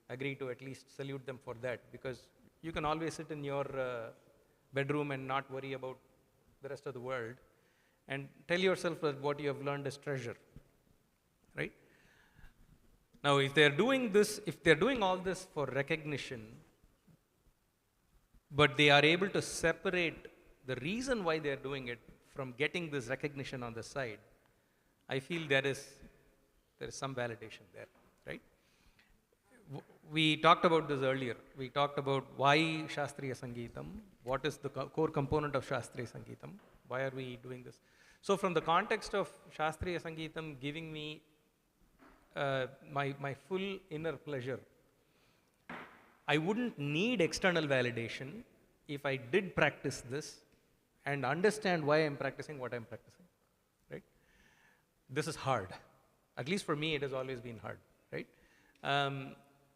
agree to at least salute them for that, because you can always sit in your bedroom and not worry about the rest of the world, and tell yourself that what you have learned is treasure, right? Now, if they're doing this, if they're doing all this for recognition, but they are able to separate the reason why they're doing it from getting this recognition on the side, I feel there is some validation there, right? We talked about this earlier. We talked about why Shastriya Sangeetam, what is the core component of Shastriya Sangeetam, why are we doing this? So from the context of Shastriya Sangeetam giving me my full inner pleasure, I wouldn't need external validation if I did practice this and understand why I'm practicing what I'm practicing, right? This is hard. At least for me, it has always been hard, right?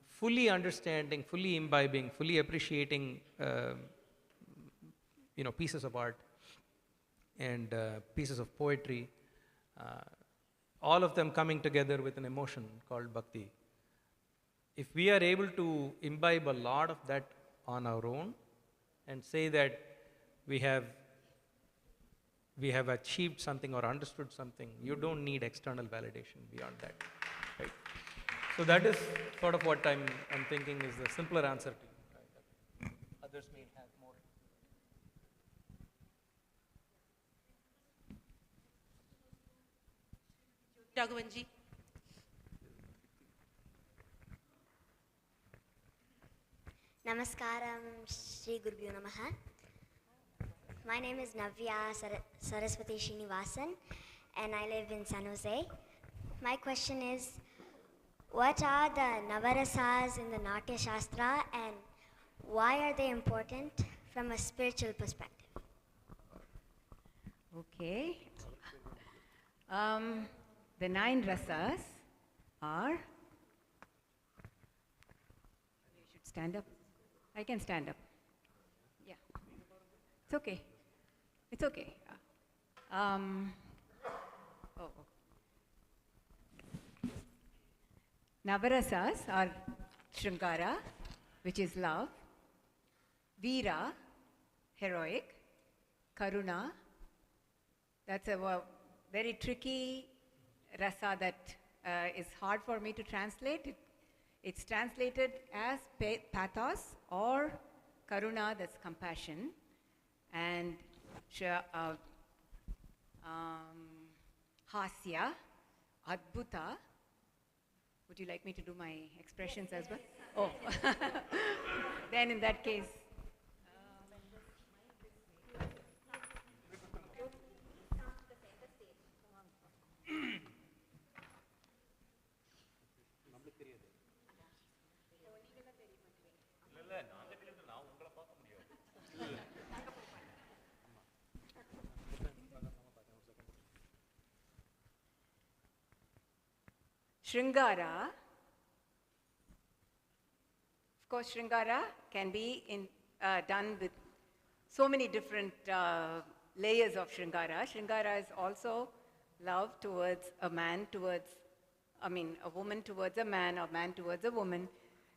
Fully understanding, fully imbibing, fully appreciating, pieces of art and pieces of poetry, all of them coming together with an emotion called bhakti. If we are able to imbibe a lot of that on our own and say that we have achieved something or understood something, you don't need external validation beyond that, right? So that is sort of what I'm thinking is the simpler answer to you. Right? Others may have more. Raghavan ji. Namaskaram, Shri Gurubhyo Namaha. My name is Navya Saraswati Srinivasan and I live in San Jose. My question is, what are the Navarasas in the Natya Shastra and why are they important from a spiritual perspective? Okay. The 9 rasas are, you should stand up. I can stand up. Yeah. It's okay. It's okay. Navarasas are Shringara, which is love, Veera, heroic, Karuna, that's a very tricky rasa that is hard for me to translate. It's translated as pathos or Karuna, that's compassion, and Hasya, Adbhuta. Would you like me to do my expressions as well? Oh, then in that case. Shringara, of course, Shringara can be done with so many different layers of Shringara. Shringara is also love towards a man a woman towards a man or man towards a woman.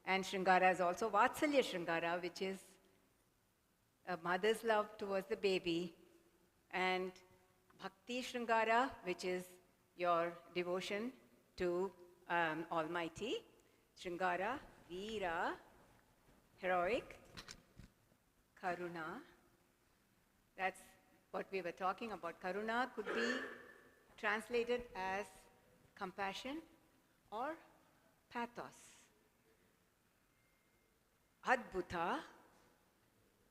And Shringara is also Vatsalya Shringara, which is a mother's love towards the baby. And Bhakti Shringara, which is your devotion to Almighty. Shringara, Veera, heroic, Karuna. That's what we were talking about. Karuna could be translated as compassion or pathos. Adbhuta,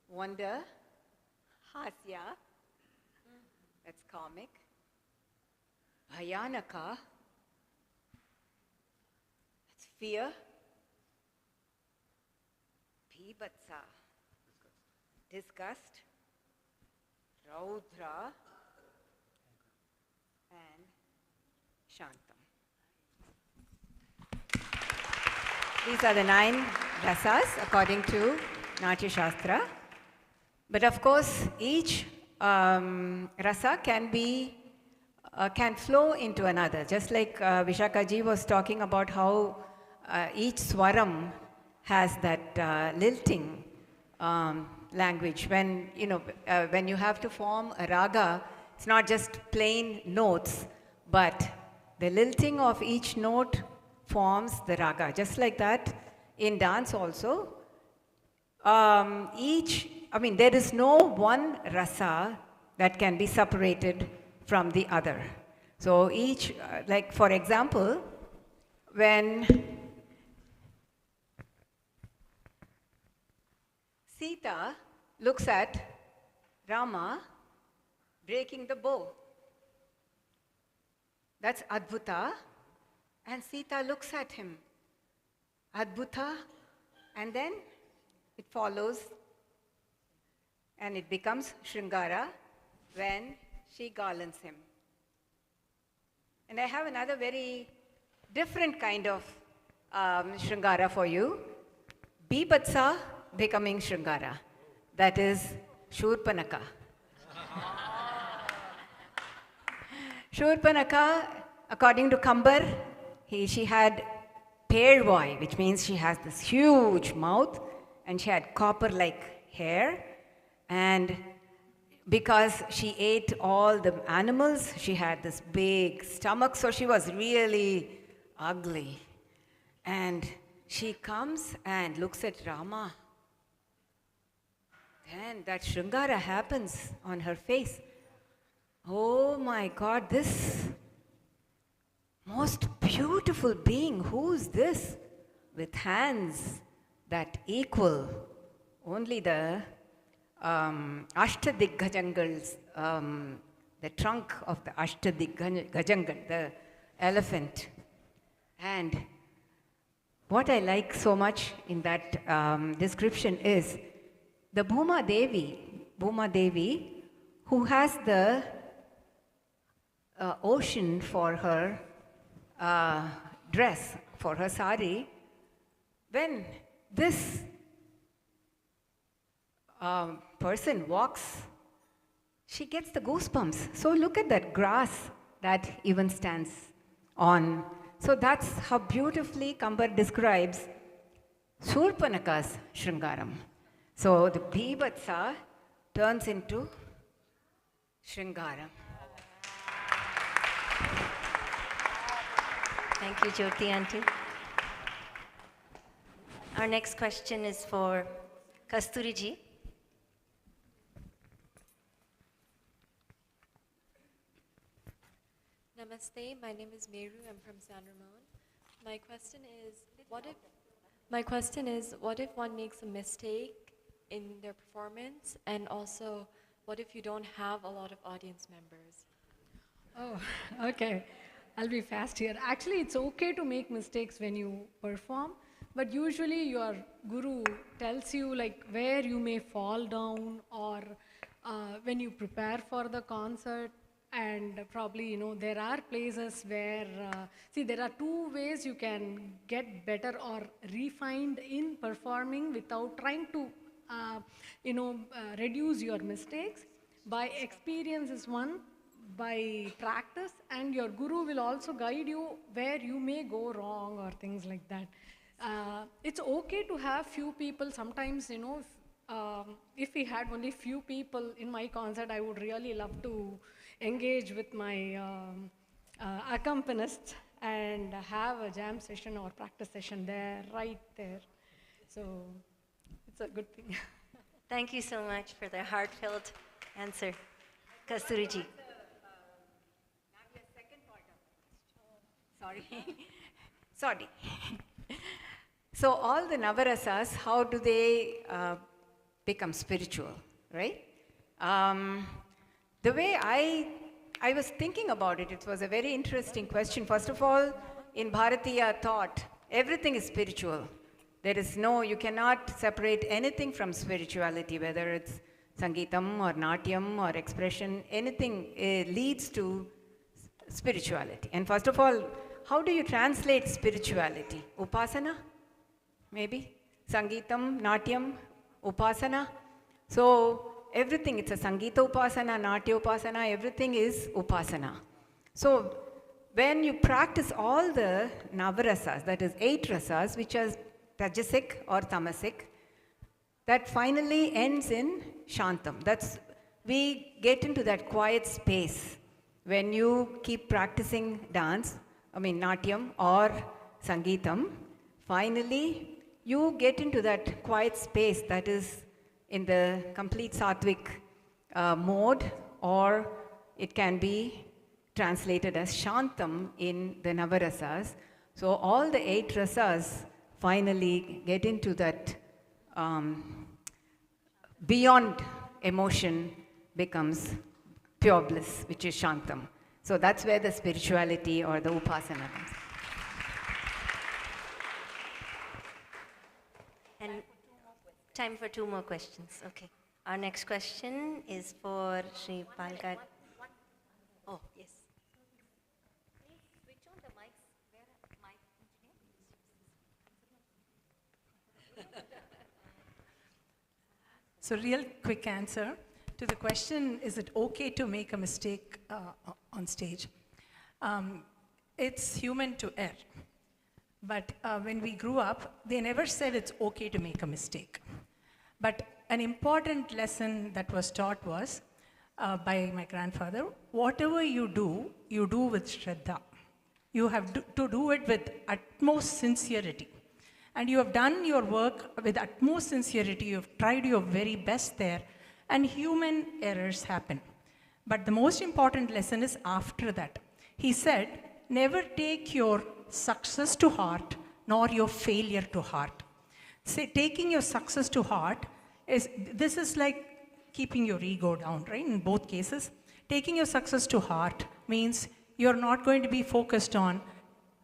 wonder, hasya, that's comic, bhayanaka, that's fear, bhibhatsa, disgust, raudra, and shantam. These are the 9 rasas according to Natya Shastra. But of course, each rasa can flow into another. Just like Vishakha ji was talking about how each swaram has that lilting language. When you have to form a raga, it's not just plain notes, but the lilting of each note forms the raga. Just like that, in dance also, there is no one rasa that can be separated from the other. So each, like for example, when Sita looks at Rama breaking the bow, that's Adbhuta, and Sita looks at him. Adbhuta, and then it follows and it becomes Shringara when she garlands him. And I have another very different kind of Shringara for you. Bibhatsa becoming Shringara. That is Shurpanaka. Shurpanaka, according to Kambar, she had Pervoi, which means she has this huge mouth and she had copper-like hair. And because she ate all the animals, she had this big stomach, so she was really ugly. And she comes and looks at Rama. Then that Shringara happens on her face. Oh my God, this most beautiful being, who's this? With hands that equal only the Ashtadiggajangals, the trunk of the Ashtadigajangal, the elephant. And what I like so much in that description is the Bhuma Devi, who has the ocean for her dress, for her sari, when this person walks, she gets the goosebumps. So look at that grass that even stands on. So that's how beautifully Kambar describes Surpanaka's Shringaram. So the Bhibhatsa turns into Shringaram. Thank you, Jyothi Auntie. Our next question is for Kasthuri ji. Namaste, my name is Meru, I'm from San Ramon. My question is, what if one makes a mistake in their performance, and also, what if you don't have a lot of audience members? Oh, okay. I'll be fast here. Actually, it's okay to make mistakes when you perform, but usually your guru tells you like where you may fall down, or when you prepare for the concert. And probably, there are places where, there are two ways you can get better or refined in performing without trying to, reduce your mistakes. By experience is one, by practice, and your guru will also guide you where you may go wrong or things like that. It's okay to have few people. Sometimes, if we had only few people in my concert, I would really love to engage with my accompanist and have a jam session or practice session right there. So it's a good thing. Thank you so much for the heartfelt answer. Kasthuri ji. Sorry. So all the Navarasas, how do they become spiritual, right? The way I was thinking about it, it was a very interesting question. First of all, in Bharatiya thought, everything is spiritual. There is no, you cannot separate anything from spirituality, whether it's Sangeetam or Natyam or expression, anything leads to spirituality. And first of all, how do you translate spirituality? Upasana? Maybe? Sangeetam, Natyam, Upasana? So everything, it's a Sangeeta Upasana, Natya Upasana, everything is Upasana. So when you practice all the Navarasas, that is 8 rasas, which are Rajasic or Tamasic, that finally ends in Shantam. We get into that quiet space when you keep practicing dance, Natyam or Sangeetam, finally you get into that quiet space that is in the complete sattvic mode, or it can be translated as Shantam in the Navarasas. So all the 8 rasas finally get into that beyond emotion becomes pure bliss, which is Shantam. So that's where the spirituality or the Upasana comes. And time for 2 more questions. Okay. Our next question is for Sri Palakkad. Oh, yes. So real quick answer to the question, is it okay to make a mistake on stage? It's human to err. But when we grew up, they never said it's okay to make a mistake. But an important lesson that was taught was by my grandfather, whatever you do with Shraddha. You have to do it with utmost sincerity. And you have done your work with utmost sincerity, you have tried your very best there, and human errors happen. But the most important lesson is after that. He said, never take your success to heart, nor your failure to heart. Say, taking your success to heart, this is like keeping your ego down, right? In both cases. Taking your success to heart means you're not going to be focused on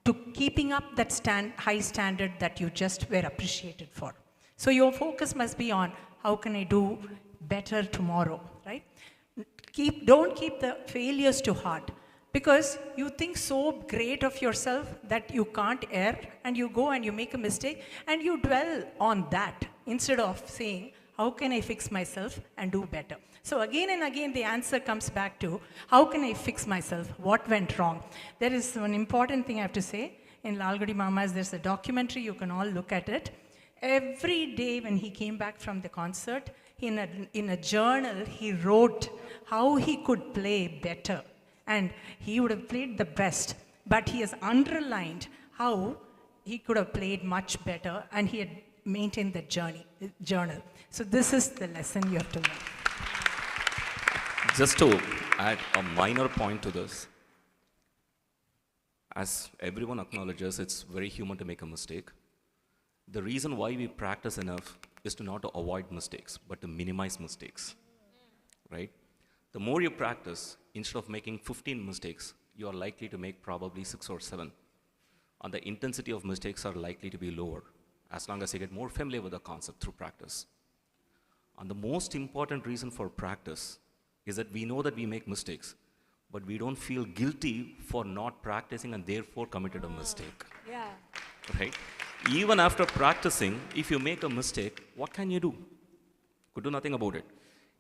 to keeping up that high standard that you just were appreciated for. So your focus must be on how can I do better tomorrow, right? Don't keep the failures to heart, because you think so great of yourself that you can't err, and you go and you make a mistake and you dwell on that instead of saying, how can I fix myself and do better? So again and again the answer comes back to, how can I fix myself? What went wrong? There is one important thing I have to say. In Lalgudi Mamas, there's a documentary, you can all look at it. Every day when he came back from the concert, in a journal, he wrote how he could play better. And he would have played the best, but he has underlined how he could have played much better, and he had maintained the journal. So this is the lesson you have to learn. Just to add a minor point to this, as everyone acknowledges, it's very human to make a mistake. The reason why we practice enough is to not to avoid mistakes, but to minimize mistakes, right? The more you practice, instead of making 15 mistakes, you are likely to make probably 6 or 7. And the intensity of mistakes are likely to be lower, as long as you get more familiar with the concept through practice. And the most important reason for practice is that we know that we make mistakes, but we don't feel guilty for not practicing and therefore committed a mistake. Yeah. Right? Even after practicing, if you make a mistake, what can you do? Could do nothing about it.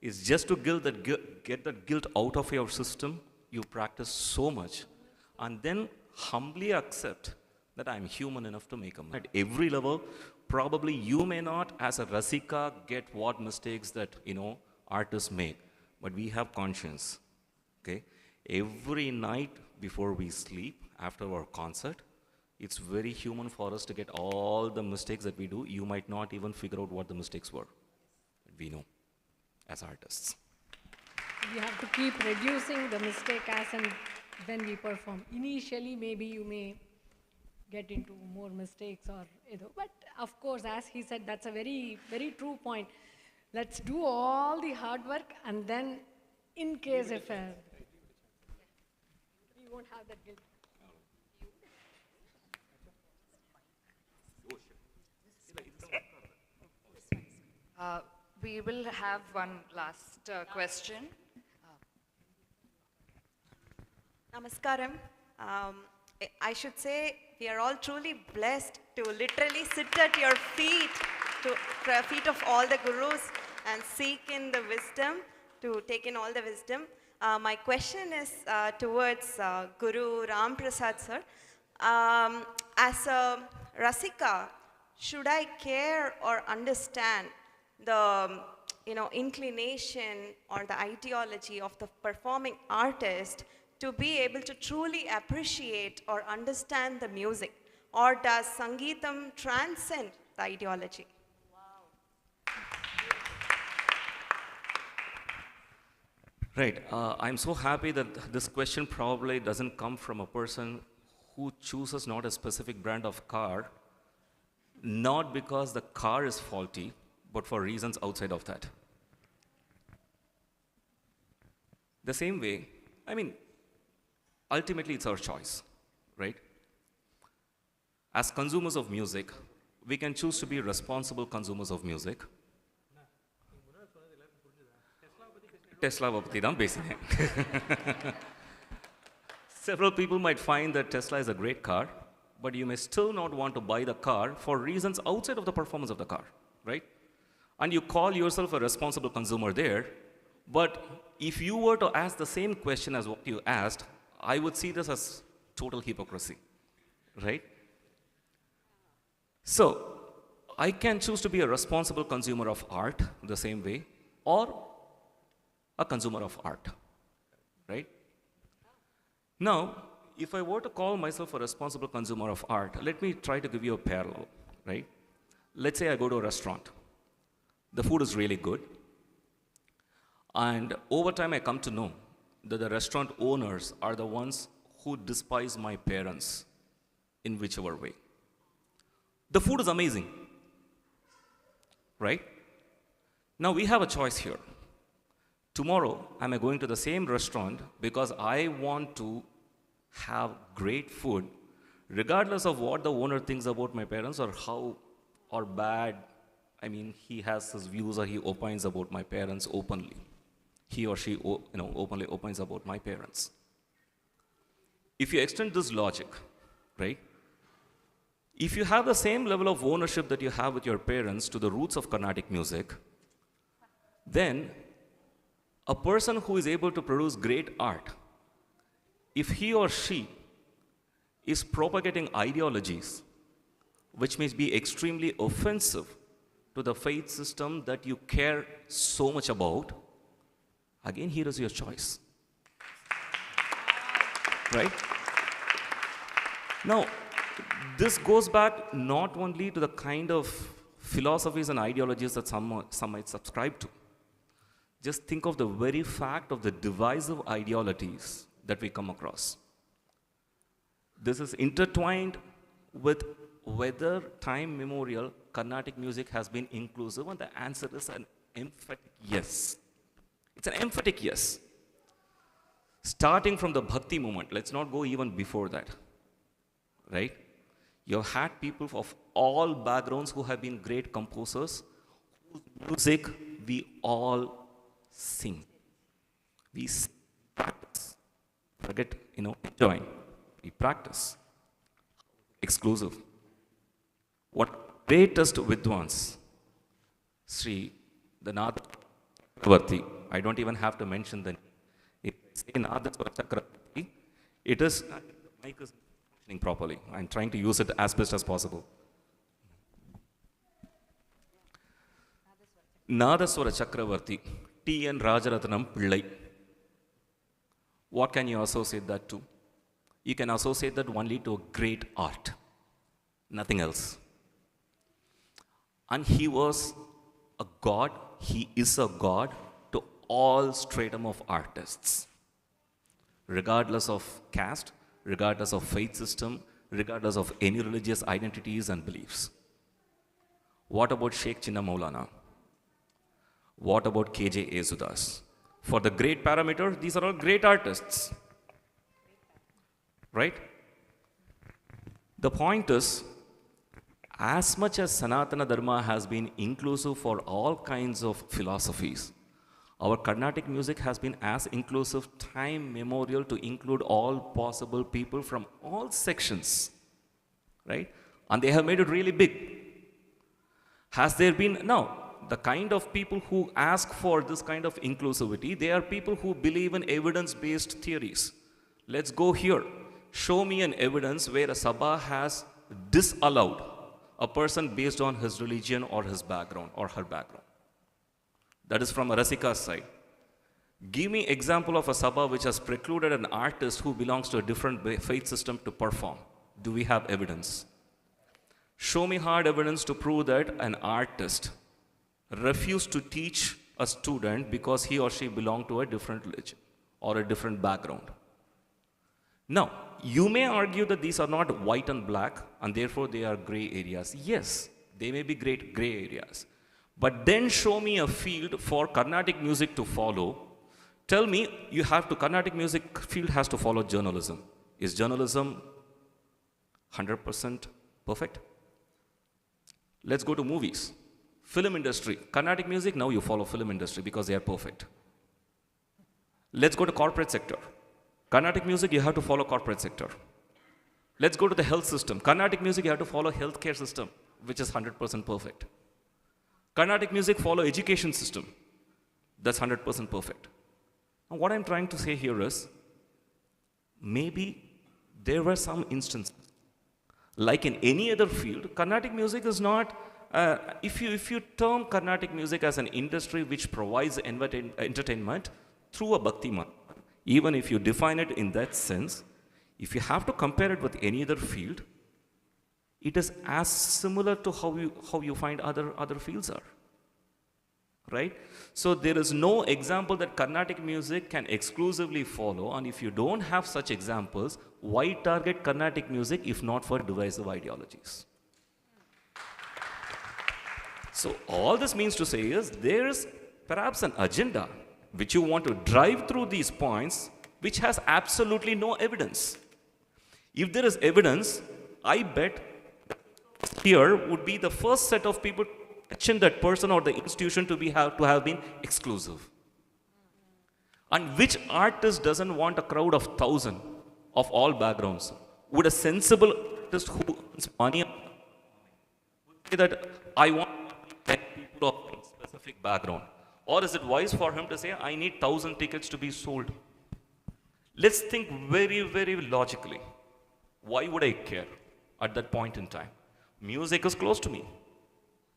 It's just to get that guilt out of your system. You practice so much, and then humbly accept that I'm human enough to make a mistake. At every level, probably you may not, as a rasika, get what mistakes that artists make, but we have conscience. Okay, every night before we sleep, after our concert, it's very human for us to get all the mistakes that we do. You might not even figure out what the mistakes were. We know, as artists. We have to keep reducing the mistake as and when we perform. Initially, maybe you may get into more mistakes or, but of course, as he said, that's a very, very true point. Let's do all the hard work and then in case if we won't have that guilt. We will have one last question. Namaskaram. I should say we are all truly blessed to literally sit at your feet, to feet of all the gurus and seek in the wisdom, to take in all the wisdom. My question is towards Guru Ramprasad sir. As a Rasika, should I care or understand the inclination or the ideology of the performing artist to be able to truly appreciate or understand the music? Or does Sangeetam transcend the ideology? Right. I'm so happy that this question probably doesn't come from a person who chooses not a specific brand of car, not because the car is faulty, but for reasons outside of that. The same way, ultimately it's our choice, right? As consumers of music, we can choose to be responsible consumers of music. Tesla பத்தி தான் பேசினேன். Several people might find that Tesla is a great car, but you may still not want to buy the car for reasons outside of the performance of the car, right? And you call yourself a responsible consumer there, but if you were to ask the same question as what you asked, I would see this as total hypocrisy, right? So, I can choose to be a responsible consumer of art the same way, or a consumer of art, right? Now, if I were to call myself a responsible consumer of art, let me try to give you a parallel, right? Let's say I go to a restaurant. The food is really good. And over time, I come to know that the restaurant owners are the ones who despise my parents in whichever way. The food is amazing, right? Now, we have a choice here. Tomorrow, am I going to the same restaurant because I want to have great food, regardless of what the owner thinks about my parents or how or bad, he has his views or he opines about my parents openly. He or she, openly opines about my parents. If you extend this logic, right? If you have the same level of ownership that you have with your parents to the roots of Carnatic music, then a person who is able to produce great art, if he or she is propagating ideologies which may be extremely offensive to the faith system that you care so much about, again, here is your choice. Right? Now, this goes back not only to the kind of philosophies and ideologies that some might subscribe to. Just think of the very fact of the divisive ideologies that we come across. This is intertwined with whether time memorial Carnatic music has been inclusive, and the answer is an emphatic yes. It's an emphatic yes. Starting from the Bhakti movement, let's not go even before that, right? You've had people of all backgrounds who have been great composers, whose music we all sing. We practice. Forget, enjoying. We practice. Exclusive. What greatest Vidwans, the Navarasas, I don't even have to mention the name. It's Navarasas Chakravarti. It is, the mic is functioning properly. I'm trying to use it as best as possible. Nadaswara Chakravarti, T.N. Rajaratnam Pillai. What can you associate that to? You can associate that only to great art, nothing else. And he was a god, he is a god to all stratum of artists, regardless of caste, regardless of faith system, regardless of any religious identities and beliefs. What about Sheikh Chinna Maulana? What about KJ Yesudas? For the great parameter, these are all great artists. Right? The point is, as much as Sanatana Dharma has been inclusive for all kinds of philosophies, our Carnatic music has been as inclusive time memorial to include all possible people from all sections, right? And they have made it really big. Has there been, now, the kind of people who ask for this kind of inclusivity, they are people who believe in evidence-based theories. Let's go here. Show me an evidence where a Sabha has disallowed a person based on his religion or his background or her background. That is from a Rasika's side. Give me example of a Sabha which has precluded an artist who belongs to a different faith system to perform. Do we have evidence? Show me hard evidence to prove that an artist refused to teach a student because he or she belonged to a different religion or a different background. Now, you may argue that these are not white and black and therefore they are gray areas. Yes, they may be great gray areas. But then show me a field for Carnatic music to follow. Tell me, you have to, Carnatic music field has to follow journalism. Is journalism 100% perfect? Let's go to movies. Film industry. Carnatic music, now you follow film industry because they are perfect. Let's go to corporate sector. Carnatic music, you have to follow corporate sector. Let's go to the health system. Carnatic music, you have to follow healthcare system, which is 100% perfect. Carnatic music, follow education system. That's 100% perfect. And what I'm trying to say here is, maybe there were some instances, like in any other field, Carnatic music is not, if you term Carnatic music as an industry which provides entertainment through a bhakti marg, even if you define it in that sense, if you have to compare it with any other field, it is as similar to how you find other fields are. Right? So there is no example that Carnatic music can exclusively follow, and if you don't have such examples, why target Carnatic music if not for divisive ideologies? So all this means to say is there is perhaps an agenda which you want to drive through these points which has absolutely no evidence. If there is evidence, I bet here would be the first set of people to mention that person or the institution to have been exclusive. And which artist doesn't want a crowd of 1,000 of all backgrounds? Would a sensible artist who earns money say that I want 10 people of a specific background? Or is it wise for him to say, I need 1,000 tickets to be sold? Let's think very, very logically. Why would I care at that point in time? Music is close to me,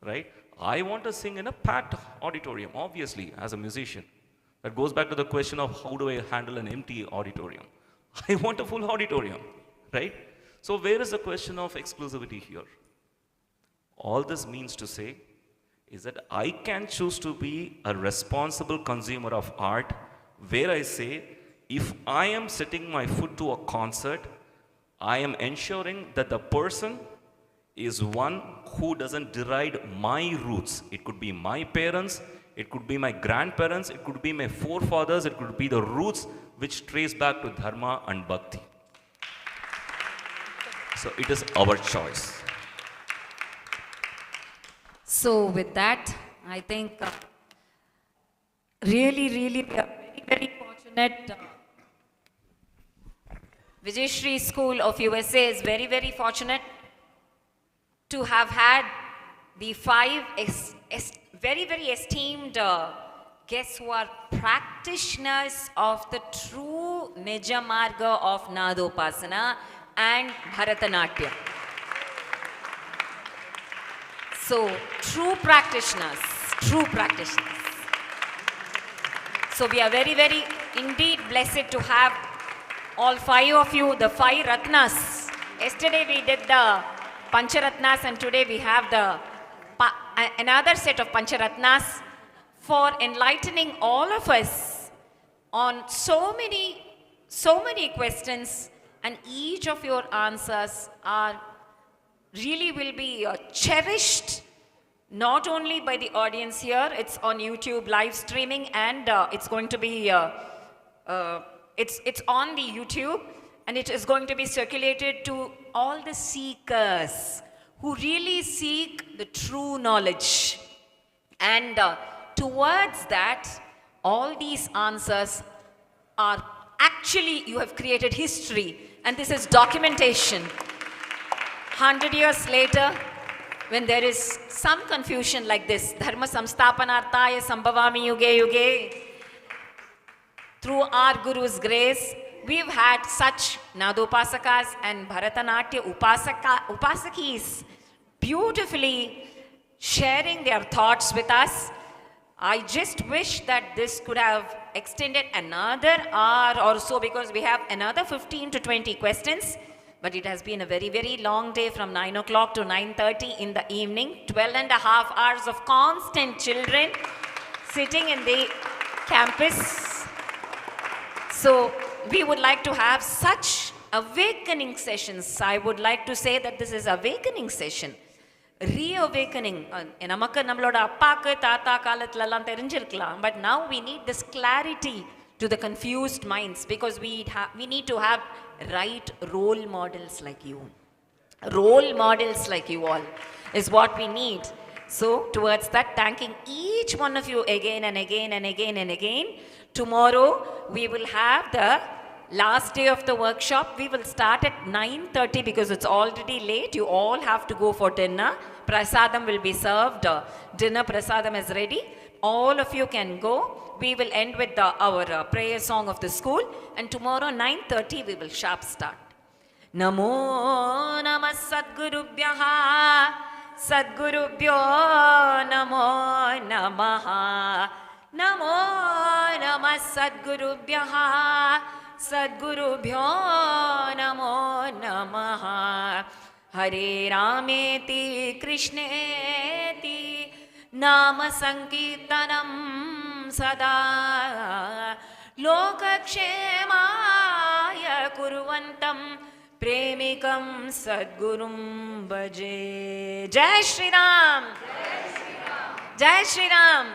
right? I want to sing in a packed auditorium, obviously, as a musician. That goes back to the question of how do I handle an empty auditorium? I want a full auditorium, right? So where is the question of exclusivity here? All this means to say is that I can choose to be a responsible consumer of art where I say, if I am setting my foot to a concert, I am ensuring that the person is one who doesn't deride my roots. It could be my parents, it could be my grandparents, it could be my forefathers, it could be the roots which trace back to dharma and bhakti. So it is our choice. So with that, I think really we are very, very fortunate. Vijayashri School of USA is very, very fortunate to have had the 5 very, very esteemed guests who are practitioners of the true Nija Marga of Nadopasana and Bharatanatyam. So, true practitioners. So, we are very, very indeed blessed to have all 5 of you, the 5 Ratnas. Yesterday we did the Pancharatnas and today we have the another set of Pancharatnas for enlightening all of us on so many questions and each of your answers are really will be cherished not only by the audience here, it's on YouTube live streaming, and it's going to be, it's on the YouTube, and it is going to be circulated to all the seekers who really seek the true knowledge. And towards that, all these answers are actually, you have created history, and this is documentation. 100 years later, when there is some confusion like this, Dharma Samsthapanarthaya Sambhavami Yuge Yuge, through our Guru's grace, we've had such Nadopasakas and Bharatanaट्य Upasakis beautifully sharing their thoughts with us. I just wish that this could have extended another hour or so, because we have another 15 to 20 questions. But it has been a very, very long day from 9 o'clock to 9:30 in the evening. 12 and a half hours of constant children sitting in the campus. So we would like to have such awakening sessions. I would like to say that this is awakening session. Reawakening. Namakku nammaloda appakku tata kaalathillam therinjirkalam, but now we need this clarity to the confused minds, because we need to have right role models like you. Role models like you all is what we need. So towards that, thanking each one of you again and again and again and again. Tomorrow we will have the last day of the workshop. We will start at 9:30 because it's already late. You all have to go for dinner. Prasadam will be served. Dinner prasadam is ready. All of you can go. We will end with our prayer song of the school, and tomorrow 9:30 we will sharp start. Namo Namah Sadgurubhyaha Sadgurubhyo Namo Namaha Namo Namah Sadgurubhyaha Sadgurubhyo Namo Namaha Hare Rameti Krishneti Nama Sankirtanam Sada Lokakshemaya Kurvantam Premikam Sadgurum Bhaje. Jai Shri Ram! Jai Shri Ram!